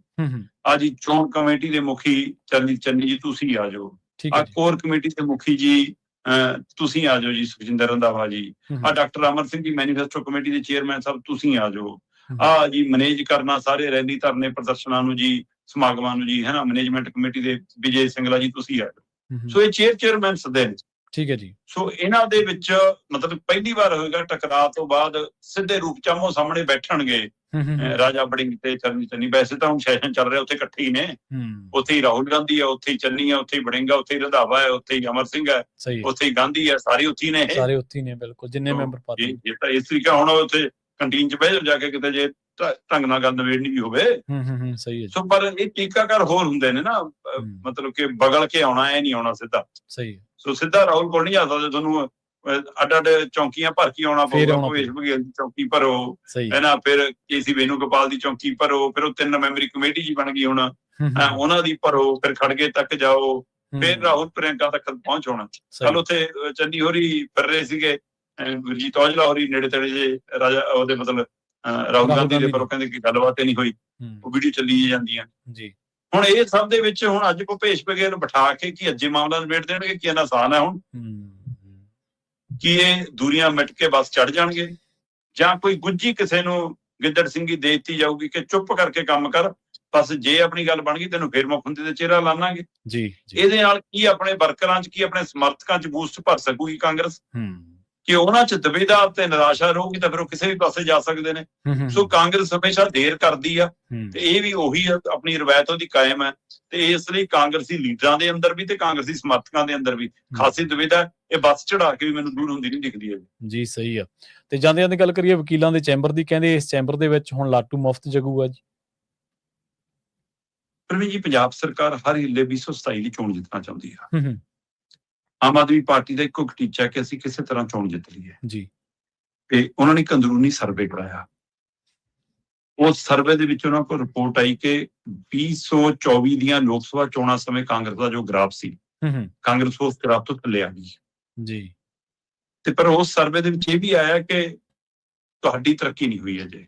ਆ ਜੀ ਚੋਣ ਕਮੇਟੀ ਦੇ ਮੁਖੀ ਚੰਨੀ ਜੀ ਤੁਸੀਂ ਆ ਜਾਓ, ਆ ਕੋਰ ਕਮੇਟੀ ਦੇ ਮੁਖੀ ਜੀ ਤੁਸੀਂ ਆ ਜਾਓ ਜੀ, ਸੁਖਜਿੰਦਰ ਰੰਧਾਵਾ ਜੀ, ਆ doctor Amar Singh ji manifesto committee ਦੇ ਚੇਅਰਮੈਨ ਸਾਹਿਬ ਤੁਸੀਂ ਆ ਜਾਓ, ਆ ਜੀ ਮੈਨੇਜ ਕਰਨਾ ਸਾਰੇ ਰੈਲੀ ਧਰਨੇ ਪ੍ਰਦਰਸ਼ਨਾਂ ਨੂੰ ਜੀ, ਸਮਾਗਮਾਂ ਨੂੰ ਜੀ, ਹੈ ਨਾ, ਮੈਨੇਜਮੈਂਟ ਕਮੇਟੀ ਦੇ ਵਿਜੇ ਸਿੰਗਲਾ ਜੀ ਤੁਸੀਂ ਆ ਜਾਓ। ਸੋ ਇਹ ਚੇਅਰਮੈਨ ਸੱਦੇ ਨੇ। ਠੀਕ ਹੈ ਜੀ। ਸੋ ਇਹਨਾਂ ਦੇ ਵਿੱਚ ਮਤਲਬ ਪਹਿਲੀ ਵਾਰ ਹੋਏਗਾ ਟਕਰਾਅ ਤੋਂ ਬਾਅਦ ਸਿੱਧੇ ਰੂਪ 'ਚ ਆਮੋ ਸਾਹਮਣੇ ਬੈਠਣਗੇ ਰਾਜਾ ਵੜਿੰਗ ਤੇ ਚੰਨੀ। ਵੈਸੇ ਤਾਂ ਹੁਣ ਸੈਸ਼ਨ ਚੱਲ ਰਿਹਾ, ਉੱਥੇ ਇਕੱਠੇ ਹੀ ਨੇ, ਉੱਥੇ ਹੀ ਰਾਹੁਲ ਗਾਂਧੀ ਆ, ਉੱਥੇ ਹੀ ਚੰਨੀ ਆ, ਉੱਥੇ ਹੀ ਵੜਿੰਗ ਆ, ਉੱਥੇ ਹੀ ਰੰਧਾਵਾ ਹੈ, ਉੱਥੇ ਹੀ ਅਮਰ ਸਿੰਘ ਹੈ, ਉੱਥੇ ਹੀ ਗਾਂਧੀ ਹੈ, ਸਾਰੇ ਉੱਥੇ ਹੀ ਨੇ, ਸਾਰੇ ਉੱਥੇ ਹੀ ਨੇ। ਬਿਲਕੁਲ, ਜਿੰਨੇ ਮੈਂਬਰ ਪਾਰਟੀ। ਇਹ ਤਾਂ ਇਸ ਤਰੀਕਾ ਹੁਣ ਉੱਥੇ ਕੰਟੀਨ 'ਚ ਬਹਿ ਜਾ ਕੇ ਕਿਤੇ ਜੇ ਢੰਗ ਨਾਲ ਗੱਲ ਨਵੇੜਨੀ ਵੀ ਹੋਵੇ। ਸਹੀ ਹੈ। ਸੋ ਪਰ ਇਹ ਟੀਕਾਕਾਰ ਹੋਰ ਹੁੰਦੇ ਨੇ ਨਾ, ਮਤਲਬ ਕਿ ਬਗਲ ਕੇ ਆਉਣਾ, ਇਹ ਨਹੀਂ ਆਉਣਾ ਸਿੱਧਾ। ਸਹੀ ਹੈ। ਸੋ ਸਿੱਧਾ ਰਾਹੁਲ ਕੋਲ ਨਹੀਂ ਜਾ ਸਕਦੇ, ਤੁਹਾਨੂੰ ਅੱਡ ਚੌਂਕੀਆਂ ਭਰ ਕੇ ਆਉਣਾ ਪਊਗਾ। ਭੁਪੇਸ਼ ਬਘੇਲ ਦੀ ਚੌਂਕੀ ਭਰੋ, ਹੈ ਨਾ, ਫਿਰ ਕੇਸੀ ਵੇਣੂਗੋਪਾਲ ਦੀ ਚੌਂਕੀ ਭਰੋ, ਫਿਰ ਉਹ 3 ਮੈਂਬਰੀ ਕਮੇਟੀ ਜੀ ਬਣ ਗਈ ਹੁਣ, ਉਹਨਾਂ ਦੀ ਭਰੋ, ਫਿਰ ਖੜਗੇ ਤੱਕ ਜਾਓ, ਫਿਰ ਰਾਹੁਲ ਪ੍ਰਿਅੰਕਾ ਤੱਕ ਪਹੁੰਚ ਹੋਣਾ। ਕੱਲ ਉੱਥੇ ਚੰਨੀ ਹੋਰੀ ਫਿਰ ਰਹੇ ਸੀਗੇ, ਗੁਰਜੀਤ ਔਜਲਾ ਹੋਰੀ ਨੇੜੇ ਤੇੜੇ ਜੇ ਰਾਜਾ ਉਹਦੇ ਮਤਲਬ ਰਾਹੁਲ ਗਾਂਧੀ ਦੇ, ਪਰ ਉਹ ਕਹਿੰਦੇ ਕਿ ਗੱਲਬਾਤ ਨਹੀਂ ਹੋਈ, ਉਹ ਵੀਡੀਓ ਚੱਲੀ ਜਾਂਦੀਆਂ ਜੀ। ਹੁਣ ਇਹ ਸਭ ਦੇ ਵਿੱਚ ਹੁਣ ਅੱਜ ਭੁਪੇਸ਼ ਬਘੇਲ ਬਿਠਾ ਕੇ ਕੀ ਅੱਜੇ ਮਾਮਲਾ ਨਿਬੇੜ ਦੇਣਗੇ, ਕੀ ਇਹਨਾਂ ਆਸਾਨ ਹੈ ਹੁਣ? ਕੀ ਇਹ ਦੂਰੀਆਂ ਮਿਟ ਕੇ ਬਸ ਚੜ ਜਾਣਗੇ, ਜਾਂ ਕੋਈ ਗੁੱਜੀ ਕਿਸੇ ਨੂੰ ਗਿੱਦੜ ਸਿੰਘੀ ਦੇ ਦਿੱਤੀ ਜਾਊਗੀ ਕਿ ਚੁੱਪ ਕਰਕੇ ਕੰਮ ਕਰ, ਬਸ ਜੇ ਆਪਣੀ ਗੱਲ ਬਣ ਗਈ ਤੈਨੂੰ ਫੇਰ ਮੁੱਖ ਮੰਤਰੀ ਦਾ ਚਿਹਰਾ ਲਾਵਾਂਗੇ ਜੀ। ਇਹਦੇ ਨਾਲ ਕੀ ਆਪਣੇ ਵਰਕਰਾਂ 'ਚ, ਕੀ ਆਪਣੇ ਸਮਰਥਕਾਂ 'ਚ ਬੂਸਟ ਭਰ ਸਕੂਗੀ ਕਾਂਗਰਸ? ਕਿ ਉਹਨਾਂ 'ਚ ਦੁਬਿਧਾ ਤੇ ਨਿਰਾਸ਼ਾ ਰਹੂਗੀ ਤਾਂ ਫਿਰ ਉਹ ਕਿਸੇ ਵੀ ਪਾਸੇ ਜਾ ਸਕਦੇ ਨੇ। ਸੋ ਕਾਂਗਰਸ ਹਮੇਸ਼ਾ ਦੇਰ ਕਰਦੀ ਆ, ਤੇ ਇਹ ਵੀ ਉਹੀ ਆਪਣੀ ਰਵਾਇਤ ਉਹਦੀ ਕਾਇਮ ਹੈ, ਤੇ ਇਸ ਲਈ ਕਾਂਗਰਸੀ ਲੀਡਰਾਂ ਦੇ ਅੰਦਰ ਵੀ ਤੇ ਕਾਂਗਰਸੀ ਸਮਰਥਕਾਂ ਦੇ ਅੰਦਰ ਵੀ ਖਾਸੀ ਦੁਬਿਧਾ। ਇਹ ਬੱਸ ਚੜਾ ਕੇ ਵੀ ਮੈਨੂੰ ਦੂਰ ਹੁੰਦੀ ਨਹੀਂ ਦਿਖਦੀ ਹੈ ਜੀ। ਸਹੀ ਆ। ਤੇ ਜਾਂਦੇ ਜਾਂਦੇ ਗੱਲ ਕਰੀਏ ਵਕੀਲਾਂ ਦੇ ਚੈਂਬਰ ਦੀ, ਕਹਿੰਦੇ ਇਸ ਚੈਂਬਰ ਦੇ ਵਿੱਚ ਹੁਣ ਲਾਟੂ ਮੁਫਤ ਜਗੂਗਾ ਜੀ। ਪ੍ਰਵੀਨ ਜੀ, ਪੰਜਾਬ ਸਰਕਾਰ ਹਰ ਹਿੱਲੇ 2027 ਦੀ ਚੋਣ ਜਿੱਤਣਾ ਚਾਹੁੰਦੀ ਆ। ਆਮ ਆਦਮੀ ਪਾਰਟੀ ਦਾ ਇੱਕੋ ਟੀਚਾ ਕਿ ਅਸੀਂ ਕਿਸੇ ਤਰ੍ਹਾਂ ਚੋਣ ਜਿੱਤ ਲਈਏ ਜੀ। ਤੇ ਉਹਨਾਂ ਨੇ ਇੱਕ ਅੰਦਰੂਨੀ ਸਰਵੇ ਕਰਾਇਆ। ਉਸ ਸਰਵੇ ਦੇ ਵਿੱਚ ਉਹਨਾਂ ਕੋਲ ਰਿਪੋਰਟ ਆਈ ਕਿ 2024 ਦੀਆਂ ਲੋਕ ਸਭਾ ਚੋਣਾਂ ਸਮੇਂ ਕਾਂਗਰਸ ਦਾ ਜੋ ਗ੍ਰਾਫ ਸੀ, ਕਾਂਗਰਸ ਉਸ ਗ੍ਰਾਫ ਤੋਂ ਥੱਲੇ ਆ ਗਈ ਜੀ। ਤੇ ਪਰ ਉਸ ਸਰਵੇ ਦੇ ਵਿੱਚ ਇਹ ਵੀ ਆਇਆ ਕਿ ਤੁਹਾਡੀ ਤਰੱਕੀ ਨਹੀਂ ਹੋਈ ਅਜੇ,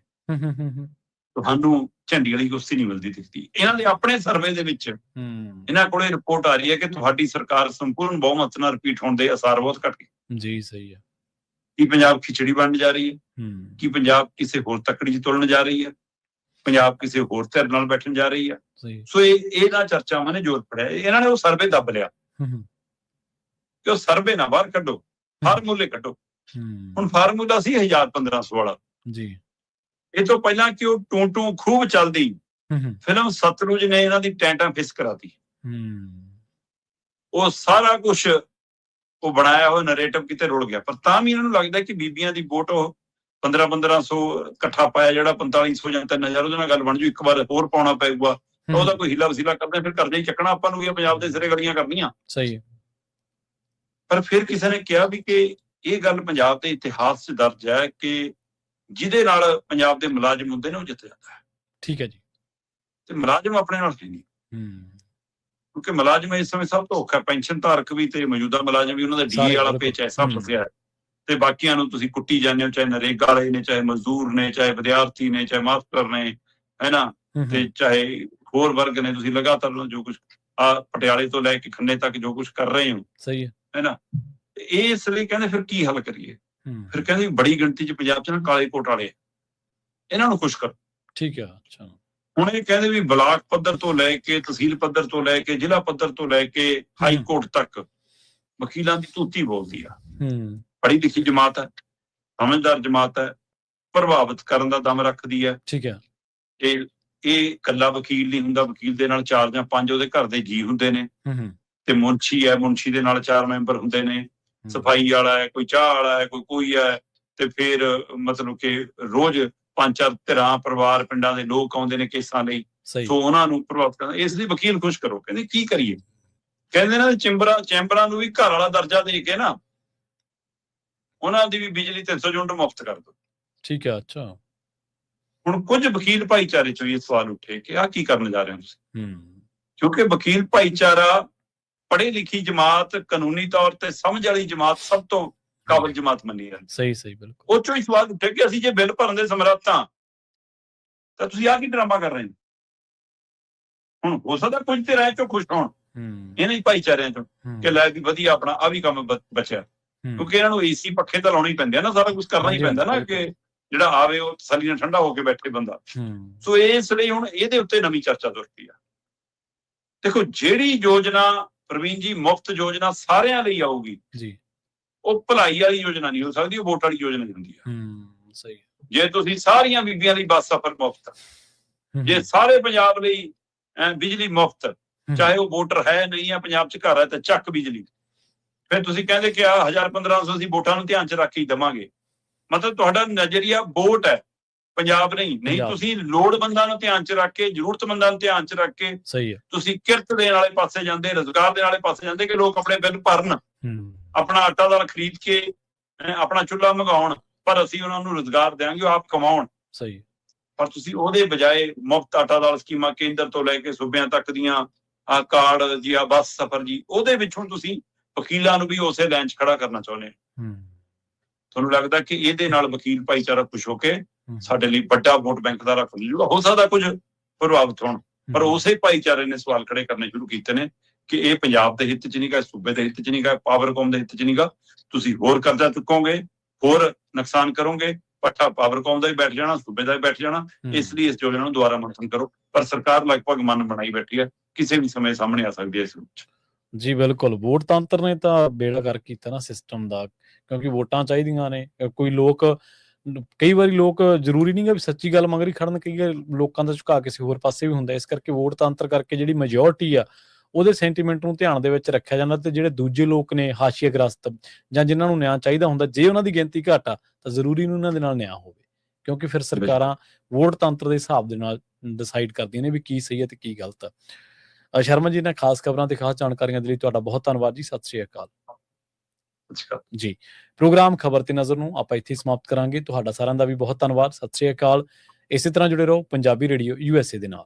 ਤੁਹਾਨੂੰ ਝੰਡੀ ਵਾਲੀ ਕੁਰਸੀ ਨਹੀਂ ਮਿਲਦੀ ਦਿਖਦੀ। ਇਹਨਾਂ ਦੇ ਆਪਣੇ ਸਰਵੇ ਦੇ ਵਿੱਚ ਇਹਨਾਂ ਕੋਲੇ ਰਿਪੋਰਟ ਆ ਰਹੀ ਹੈ ਕਿ ਤੁਹਾਡੀ ਸਰਕਾਰ ਸੰਪੂਰਨ ਬਹੁਮਤ ਨਾਲ ਰਿਪੀਟ ਹੋਣ ਦੇ ਅਸਾਰ ਬਹੁਤ ਘੱਟ ਗਏ ਜੀ। ਸਹੀ ਹੈ। ਕੀ ਪੰਜਾਬ ਖਿਚੜੀ ਬਣਨ ਜਾ ਰਹੀ ਹੈ? ਕੀ ਪੰਜਾਬ ਕਿਸੇ ਹੋਰ ਤੱਕੜੀ 'ਚ ਤੁਲਣ ਜਾ ਰਹੀ ਹੈ? ਪੰਜਾਬ ਕਿਸੇ ਹੋਰ ਧਿਰ ਨਾਲ ਬੈਠਣ ਜਾ ਰਹੀ ਹੈ? ਸੋ ਇਹਨਾਂ ਚਰਚਾਵਾਂ ਨੇ ਜ਼ੋਰ ਫੜਿਆ। ਇਹਨਾਂ ਨੇ ਉਹ ਸਰਵੇ ਦੱਬ ਲਿਆ ਕਿ ਉਹ ਸਰਵੇ ਨਾ ਬਾਹਰ ਕੱਢੋ, ਫਾਰਮੂਲੇ ਕੱਢੋ। ਹੁਣ ਫਾਰਮੂਲਾ ਸੀ 1015 ਵਾਲਾ ਜੀ। ਇਹ ਤੋਂ ਪਹਿਲਾਂ ਕਿ ਉਹ ਟੂੰ ਖੂਬ ਚੱਲਦੀ ਫਿਲਮ ਸਤਲੁਜ ਨੇ ਇਹਨਾਂ ਦੀ ਟੈਂਟਾਂ ਫਿਸ ਕਰਾਤੀ। ਉਹ ਸਾਰਾ ਕੁਛ ਉਹ ਬਣਾਇਆ ਹੋਇਆ ਨਰੇਟਿਵ ਕਿਤੇ ਰੁਲ ਗਿਆ। ਪਰ ਤਾਂ ਵੀ ਇਹਨਾਂ ਨੂੰ ਲੱਗਦਾ ਕਿ ਬੀਬੀਆਂ ਦੀ ਵੋਟ ਉਹ 1500 ਇਕੱਠਾ ਪਾਇਆ, ਜਿਹੜਾ 4500 ਜਾਂ 3000, ਉਹਦੇ ਨਾਲ ਗੱਲ ਬਣ ਜੂ। ਇੱਕ ਵਾਰ ਹੋਰ ਪਾਉਣਾ ਪਊਗਾ ਤਾਂ ਉਹਦਾ ਕੋਈ ਹੀਲਾ ਵਸੀਲਾ ਕਰਦੇ, ਫਿਰ ਕਰਜ਼ਾ ਹੀ ਚੱਕਣਾ ਆਪਾਂ ਨੂੰ ਵੀ, ਪੰਜਾਬ ਦੇ ਸਿਰੇ ਗਲੀਆਂ ਕਰਨੀਆਂ। ਸਹੀ। ਪਰ ਫਿਰ ਕਿਸੇ ਨੇ ਕਿਹਾ ਵੀ ਕਿ ਇਹ ਗੱਲ ਪੰਜਾਬ ਦੇ ਇਤਿਹਾਸ 'ਚ ਦਰਜ ਹੈ ਕਿ ਜਿਹਦੇ ਨਾਲ ਪੰਜਾਬ ਦੇ ਮੁਲਾਜ਼ਮ ਹੁੰਦੇ ਨੇ ਉਹ ਜਿੱਤ ਜਾਂਦਾ ਹੈ। ਠੀਕ ਹੈ ਜੀ। ਤੇ ਮੁਲਾਜ਼ਮ ਆਪਣੇ ਨਾਲ ਹੈ ਨਹੀਂ, ਕਿਉਂਕਿ ਮੁਲਾਜ਼ਮ ਇਸ ਸਮੇਂ ਸਭ ਤੋਂ ਔਖਾ, ਪੈਨਸ਼ਨ ਧਾਰਕ ਵੀ ਤੇ ਮੌਜੂਦਾ ਮੁਲਾਜ਼ਮ ਵੀ, ਉਹਨਾਂ ਦਾ ਡੀਏ ਵਾਲਾ ਪੇਚ ਐਸਾ ਫਸਿਆ ਤੇ ਬਾਕੀਆਂ ਨੂੰ ਤੁਸੀਂ ਕੁੱਟੀ ਜਾਂਦੇ ਹੋ, ਚਾਹੇ ਨਰੇਗਾ ਵਾਲੇ ਨੇ, ਚਾਹੇ ਮਜ਼ਦੂਰ ਨੇ, ਚਾਹੇ ਵਿਦਿਆਰਥੀ ਨੇ, ਚਾਹੇ ਮਾਸਟਰ ਨੇ, ਹੈ ਨਾ, ਤੇ ਚਾਹੇ ਹੋਰ ਵਰਗ ਨੇ, ਤੁਸੀਂ ਲਗਾਤਾਰ ਜੋ ਕੁਝ ਪਟਿਆਲੇ ਤੋਂ ਲੈ ਕੇ ਖੰਨੇ ਤੱਕ ਜੋ ਕੁਝ ਕਰ ਰਹੇ ਹੋ, ਸਹੀ ਹੈ ਨਾ। ਇਸ ਲਈ ਕਹਿੰਦੇ ਫਿਰ ਕੀ ਹੱਲ ਕਰੀਏ, ਫਿਰ ਕਹਿੰਦੇ ਬੜੀ ਗਿਣਤੀ ਚ ਪੰਜਾਬ ਚ ਨਾ ਕਾਲੇ ਕੋਟ ਵਾਲੇ, ਇਹਨਾਂ ਨੂੰ ਖੁਸ਼ ਕਰੋ। ਠੀਕ ਆ, ਅੱਛਾ। ਹੁਣ ਇਹ ਕਹਿੰਦੇ ਵੀ ਬਲਾਕ ਪੱਧਰ ਤੋਂ ਲੈ ਕੇ, ਤਹਿਸੀਲ ਪੱਧਰ ਤੋਂ ਲੈ ਕੇ, ਜ਼ਿਲ੍ਹਾ ਪੱਧਰ ਤੋਂ ਲੈ ਕੇ ਹਾਈ ਕੋਰਟ ਤੱਕ ਵਕੀਲਾਂ ਦੀ ਤੂਤੀ ਬੋਲਦੀ ਆ। ਪੜ੍ਹੀ ਲਿਖੀ ਜਮਾਤ ਹੈ, ਸਮਝਦਾਰ ਜਮਾਤ ਹੈ, ਪ੍ਰਭਾਵਿਤ ਕਰਨ ਦਾ ਦਮ ਰੱਖਦੀ ਹੈ। ਠੀਕ ਹੈ। ਇਹ ਇਕੱਲਾ ਵਕੀਲ ਨਹੀਂ ਹੁੰਦਾ, ਵਕੀਲ ਦੇ ਨਾਲ 4 ਜਾਂ 5 ਉਹਦੇ ਘਰ ਦੇ ਜੀ ਹੁੰਦੇ ਨੇ, ਤੇ ਮੁਨਸ਼ੀ ਹੈ, ਮੁਨਸ਼ੀ ਦੇ ਨਾਲ 4 ਮੈਂਬਰ ਹੁੰਦੇ ਨੇ, ਸਫਾਈ ਵਾਲਾ ਹੈ, ਕੋਈ ਚਾਹ ਵਾਲਾ ਹੈ, ਕੋਈ ਹੈ, ਤੇ ਫਿਰ ਮਤਲਬ ਕਿ ਰੋਜ਼ 5-4 ਧਿਰਾਂ ਪਰਿਵਾਰ ਪਿੰਡਾਂ ਦੇ ਲੋਕ ਆਉਂਦੇ ਨੇ ਕੇਸਾਂ ਲਈ, ਸੋ ਉਹਨਾਂ ਨੂੰ ਪ੍ਰਭਾਵਿਤ ਕਰਨਾ। ਇਸ ਲਈ ਵਕੀਲ ਖੁਸ਼ ਕਰੋ। ਕਹਿੰਦੇ ਕੀ ਕਰੀਏ, ਕਹਿੰਦੇ ਨਾ ਚੈਂਬਰਾਂ ਨੂੰ ਵੀ ਘਰ ਵਾਲਾ ਦਰਜਾ ਦੇ ਕੇ ਨਾ ਉਹਨਾਂ ਦੀ ਵੀ ਬਿਜਲੀ 300 ਯੂਨਿਟ ਮੁਫਤ ਕਰ ਦਿਓ। ਠੀਕ ਹੈ, ਅੱਛਾ। ਹੁਣ ਕੁਝ ਵਕੀਲ ਭਾਈਚਾਰੇ ਚੋਂ ਇਹ ਸਵਾਲ ਉੱਠੇ ਕਿ ਆਹ ਕੀ ਕਰਨ ਜਾ ਰਹੇ ਹੋ ਤੁਸੀਂ, ਕਿਉਂਕਿ ਵਕੀਲ ਭਾਈਚਾਰਾ ਪੜ੍ਹੀ ਲਿਖੀ ਜਮਾਤ, ਕਾਨੂੰਨੀ ਤੌਰ ਤੇ ਸਮਝ ਵਾਲੀ ਜਮਾਤ, ਸਭ ਤੋਂ ਕਾਬਲ ਜਮਾਤ ਮੰਨੀ ਜਾਂਦੀ। ਸਹੀ ਬਿਲਕੁਲ। ਉਹ ਚੋਂ ਹੀ ਸਵਾਲ ਉੱਠੇ ਕਿ ਅਸੀਂ ਜੇ ਬਿੱਲ ਭਰਨ ਦੇ ਸਮਰੱਥ ਹਾਂ ਤਾਂ ਤੁਸੀਂ ਆਹ ਕੀ ਡਰਾਮਾ ਕਰ ਰਹੇ ਹੋ। ਹੁਣ ਹੋ ਸਕਦਾ ਕੁਝ ਤੇ ਰਾਏ ਚੋਂ ਖੁਸ਼ ਹੋਣ ਇਹਨਾਂ ਹੀ ਭਾਈਚਾਰਿਆਂ ਚੋਂ ਕਿ ਲੈ ਵੀ ਵਧੀਆ ਆਪਣਾ ਆ ਵੀ ਕੰਮ ਬਚਿਆ, ਕਿਉਂਕਿ ਇਹਨਾਂ ਨੂੰ ਏਸੀ ਪੱਖੇ ਤਾਂ ਲਾਉਣੇ ਹੀ ਪੈਂਦੇ ਆ ਨਾ, ਸਾਰਾ ਕੁਝ ਕਰਨਾ ਹੀ ਪੈਂਦਾ ਨਾ, ਕਿ ਜਿਹੜਾ ਆਵੇ ਉਹ ਤਸੱਲੀ ਨਾਲ ਠੰਡਾ ਹੋ ਕੇ ਬੈਠੇ ਬੰਦਾ। ਸੋ ਇਸ ਲਈ ਹੁਣ ਇਹਦੇ ਉੱਤੇ ਨਵੀਂ ਚਰਚਾ ਤੁਰ ਪਈ ਆ। ਦੇਖੋ, ਜਿਹੜੀ ਯੋਜਨਾ ਪ੍ਰਵੀਨ ਜੀ ਮੁਫਤ ਯੋਜਨਾ ਸਾਰਿਆਂ ਲਈ ਆਊਗੀ ਜੀ, ਉਹ ਭਲਾਈ ਵਾਲੀ ਯੋਜਨਾ ਨਹੀਂ ਹੋ ਸਕਦੀ, ਉਹ ਵੋਟ ਵਾਲੀ ਯੋਜਨਾ ਹੁੰਦੀ ਆ। ਸਹੀ। ਜੇ ਤੁਸੀਂ ਸਾਰੀਆਂ ਬੀਬੀਆਂ ਲਈ ਬੱਸ ਸਫ਼ਰ ਮੁਫਤ, ਜੇ ਸਾਰੇ ਪੰਜਾਬ ਲਈ ਬਿਜਲੀ ਮੁਫਤ, ਚਾਹੇ ਉਹ ਵੋਟਰ ਹੈ ਨਹੀਂ ਆ, ਪੰਜਾਬ ਚ ਘਰ ਹੈ ਤੇ ਚੱਕ ਬਿਜਲੀ, ਫਿਰ ਤੁਸੀਂ ਕਹਿੰਦੇ ਕਿ 1000-1500 ਅਸੀਂ ਵੋਟਾਂ ਨੂੰ ਧਿਆਨ ਚ ਰੱਖ ਕੇ ਦੇਵਾਂਗੇ। ਮਤਲਬ ਤੁਹਾਡਾ ਨਜ਼ਰੀਆ ਵੋਟ ਹੈ, ਪੰਜਾਬ ਨਹੀਂ। ਤੁਸੀਂ ਲੋੜਵੰਦਾਂ ਨੂੰ ਧਿਆਨ ਚ ਰੱਖ ਕੇ, ਜ਼ਰੂਰਤਮੰਦਾਂ ਨੂੰ ਧਿਆਨ ਚ ਰੱਖ ਕੇ, ਸਹੀ ਹੈ, ਤੁਸੀਂ ਕਿਰਤ ਦੇਣ ਵਾਲੇ ਪਾਸੇ ਜਾਂਦੇ, ਰੁਜ਼ਗਾਰ ਦੇਣ ਵਾਲੇ ਪਾਸੇ ਜਾਂਦੇ ਕਿ ਲੋਕ ਆਪਣੇ ਬਿੱਲ ਭਰਨ, ਆਪਣਾ ਆਟਾ ਦਾਲ ਖਰੀਦ ਕੇ ਆਪਣਾ ਚੁੱਲ੍ਹਾ ਮੰਗਾਉਣ, ਪਰ ਅਸੀਂ ਉਹਨਾਂ ਨੂੰ ਰੁਜ਼ਗਾਰ ਦੇਵਾਂਗੇ, ਉਹ ਆਪ ਕਮਾਉਣ। ਸਹੀ। ਪਰ ਤੁਸੀਂ ਉਹਦੇ ਬਜਾਏ ਮੁਫਤ ਆਟਾ ਦਾਲ ਸਕੀਮਾਂ ਕੇਂਦਰ ਤੋਂ ਲੈ ਕੇ ਸੂਬਿਆਂ ਤੱਕ ਦੀਆਂ, ਆਹ ਕਾਰਡ ਜੀ, ਆਹ ਬੱਸ ਸਫ਼ਰ ਜੀ, ਉਹਦੇ ਵਿੱਚ ਹੁਣ ਤੁਸੀਂ ਵਕੀਲਾਂ ਨੂੰ ਵੀ ਉਸੇ ਲਾਈਨ 'ਚ ਖੜਾ ਕਰਨਾ ਚਾਹੁੰਦੇ ਹੋ। ਤੁਹਾਨੂੰ ਲੱਗਦਾ ਕਿ ਇਹਦੇ ਨਾਲ ਵਕੀਲ ਭਾਈਚਾਰਾ ਖੁਸ਼ ਹੋ ਕੇ ਸਾਡੇ ਲਈ ਵੱਡਾ ਵੋਟ ਬੈਂਕ ਦਾ ਰੱਖ ਲੂਗਾ। ਹੋ ਸਕਦਾ ਕੁਝ ਪ੍ਰਭਾਵਿਤ ਹੋਣ, ਪਰ ਉਸੇ ਭਾਈਚਾਰੇ ਨੇ ਸਵਾਲ ਖੜੇ ਕਰਨੇ ਸ਼ੁਰੂ ਕੀਤੇ ਨੇ ਕਿ ਇਹ ਪੰਜਾਬ ਦੇ ਹਿੱਤ 'ਚ ਨਹੀਂ ਗਾ, ਸੂਬੇ ਦੇ ਹਿੱਤ 'ਚ ਨਹੀਂ ਗਾ, ਪਾਵਰਕੌਮ ਦੇ ਹਿੱਤ 'ਚ ਨਹੀਂ ਗਾ। ਤੁਸੀਂ ਹੋਰ ਕਰਜ਼ਾ ਚੁੱਕੋਗੇ, ਹੋਰ ਨੁਕਸਾਨ ਕਰੋਗੇ, ਪੱਠਾ ਪਾਵਰਕੌਮ ਦਾ ਹੀ ਬੈਠ ਜਾਣਾ, ਸੂਬੇ ਦਾ ਹੀ ਬੈਠ ਜਾਣਾ। ਇਸ ਲਈ ਇਸ ਯੋਜਨਾ ਨੂੰ ਦੁਬਾਰਾ ਮੰਥਨ ਕਰੋ। ਪਰ ਸਰਕਾਰ ਲਗਭਗ ਮਨ ਬਣਾਈ ਬੈਠੀ ਹੈ, ਕਿਸੇ ਵੀ ਸਮੇਂ ਸਾਹਮਣੇ ਆ ਸਕਦੀ ਹੈ ਇਸ ਵਿੱਚ। ਜੀ ਬਿਲਕੁਲ, ਵੋਟ ਤੰਤਰ ਨੇ ਤਾਂ ਬੇੜਾ ਗਰਕ ਕੀਤਾ ਨਾ ਸਿਸਟਮ ਦਾ, ਕਿਉਂਕਿ ਵੋਟਾਂ ਚਾਹੀਦੀਆਂ ਨੇ। ਕਈ ਵਾਰੀ ਲੋਕ ਜ਼ਰੂਰੀ ਨਹੀਂ ਗਾ ਵੀ ਸੱਚੀ ਗੱਲ ਮਗਰ ਹੀ ਖੜਨ, ਕਈ ਲੋਕਾਂ ਦਾ ਝੁਕਾਅ ਕਿਸੇ ਹੋਰ ਪਾਸੇ ਵੀ ਹੁੰਦਾ। ਇਸ ਕਰਕੇ ਵੋਟ ਤੰਤਰ ਕਰਕੇ ਜਿਹੜੀ ਮੈਜੋਰਟੀ ਆ ਉਹਦੇ ਸੈਂਟੀਮੈਂਟ ਨੂੰ ਧਿਆਨ ਦੇ ਵਿੱਚ ਰੱਖਿਆ ਜਾਂਦਾ, ਤੇ ਜਿਹੜੇ ਦੂਜੇ ਲੋਕ ਨੇ ਹਾਸ਼ੀਆਗ੍ਰਸਤ ਜਾਂ ਜਿਨ੍ਹਾਂ ਨੂੰ ਨਿਆਂ ਚਾਹੀਦਾ ਹੁੰਦਾ, ਜੇ ਉਹਨਾਂ ਦੀ ਗਿਣਤੀ ਘੱਟ ਆ ਤਾਂ ਜ਼ਰੂਰੀ ਨਹੀਂ ਉਹਨਾਂ ਦੇ ਨਾਲ ਨਿਆਂ ਹੋਵੇ, ਕਿਉਂਕਿ ਫਿਰ ਸਰਕਾਰਾਂ ਵੋਟ ਤੰਤਰ ਦੇ ਹਿਸਾਬ ਦੇ ਨਾਲ ਡਿਸਾਈਡ ਕਰਦੀਆਂ ਨੇ ਵੀ ਕੀ ਸਹੀ ਹੈ ਤੇ ਕੀ ਗਲਤ ਆ। ਸ਼ਰਮਾ ਜੀ ਨੇ ਖਾਸ ਖਬਰਾਂ ਤੇ ਖਾਸ ਜਾਣਕਾਰੀਆਂ ਦੇ ਲਈ ਤੁਹਾਡਾ ਬਹੁਤ ਧੰਨਵਾਦ ਜੀ। ਸਤਿ ਸ਼੍ਰੀ ਅਕਾਲ ਜੀ। ਪ੍ਰੋਗਰਾਮ ਖਬਰ ਤੇ ਨਜ਼ਰ ਨੂੰ ਆਪਾਂ ਇੱਥੇ ਸਮਾਪਤ ਕਰਾਂਗੇ। ਤੁਹਾਡਾ ਸਾਰਿਆਂ ਦਾ ਵੀ ਬਹੁਤ ਧੰਨਵਾਦ। ਸਤਿ ਸ਼੍ਰੀ ਅਕਾਲ। ਇਸੇ ਤਰ੍ਹਾਂ ਜੁੜੇ ਰਹੋ ਪੰਜਾਬੀ ਰੇਡੀਓ USA ਦੇ ਨਾਲ।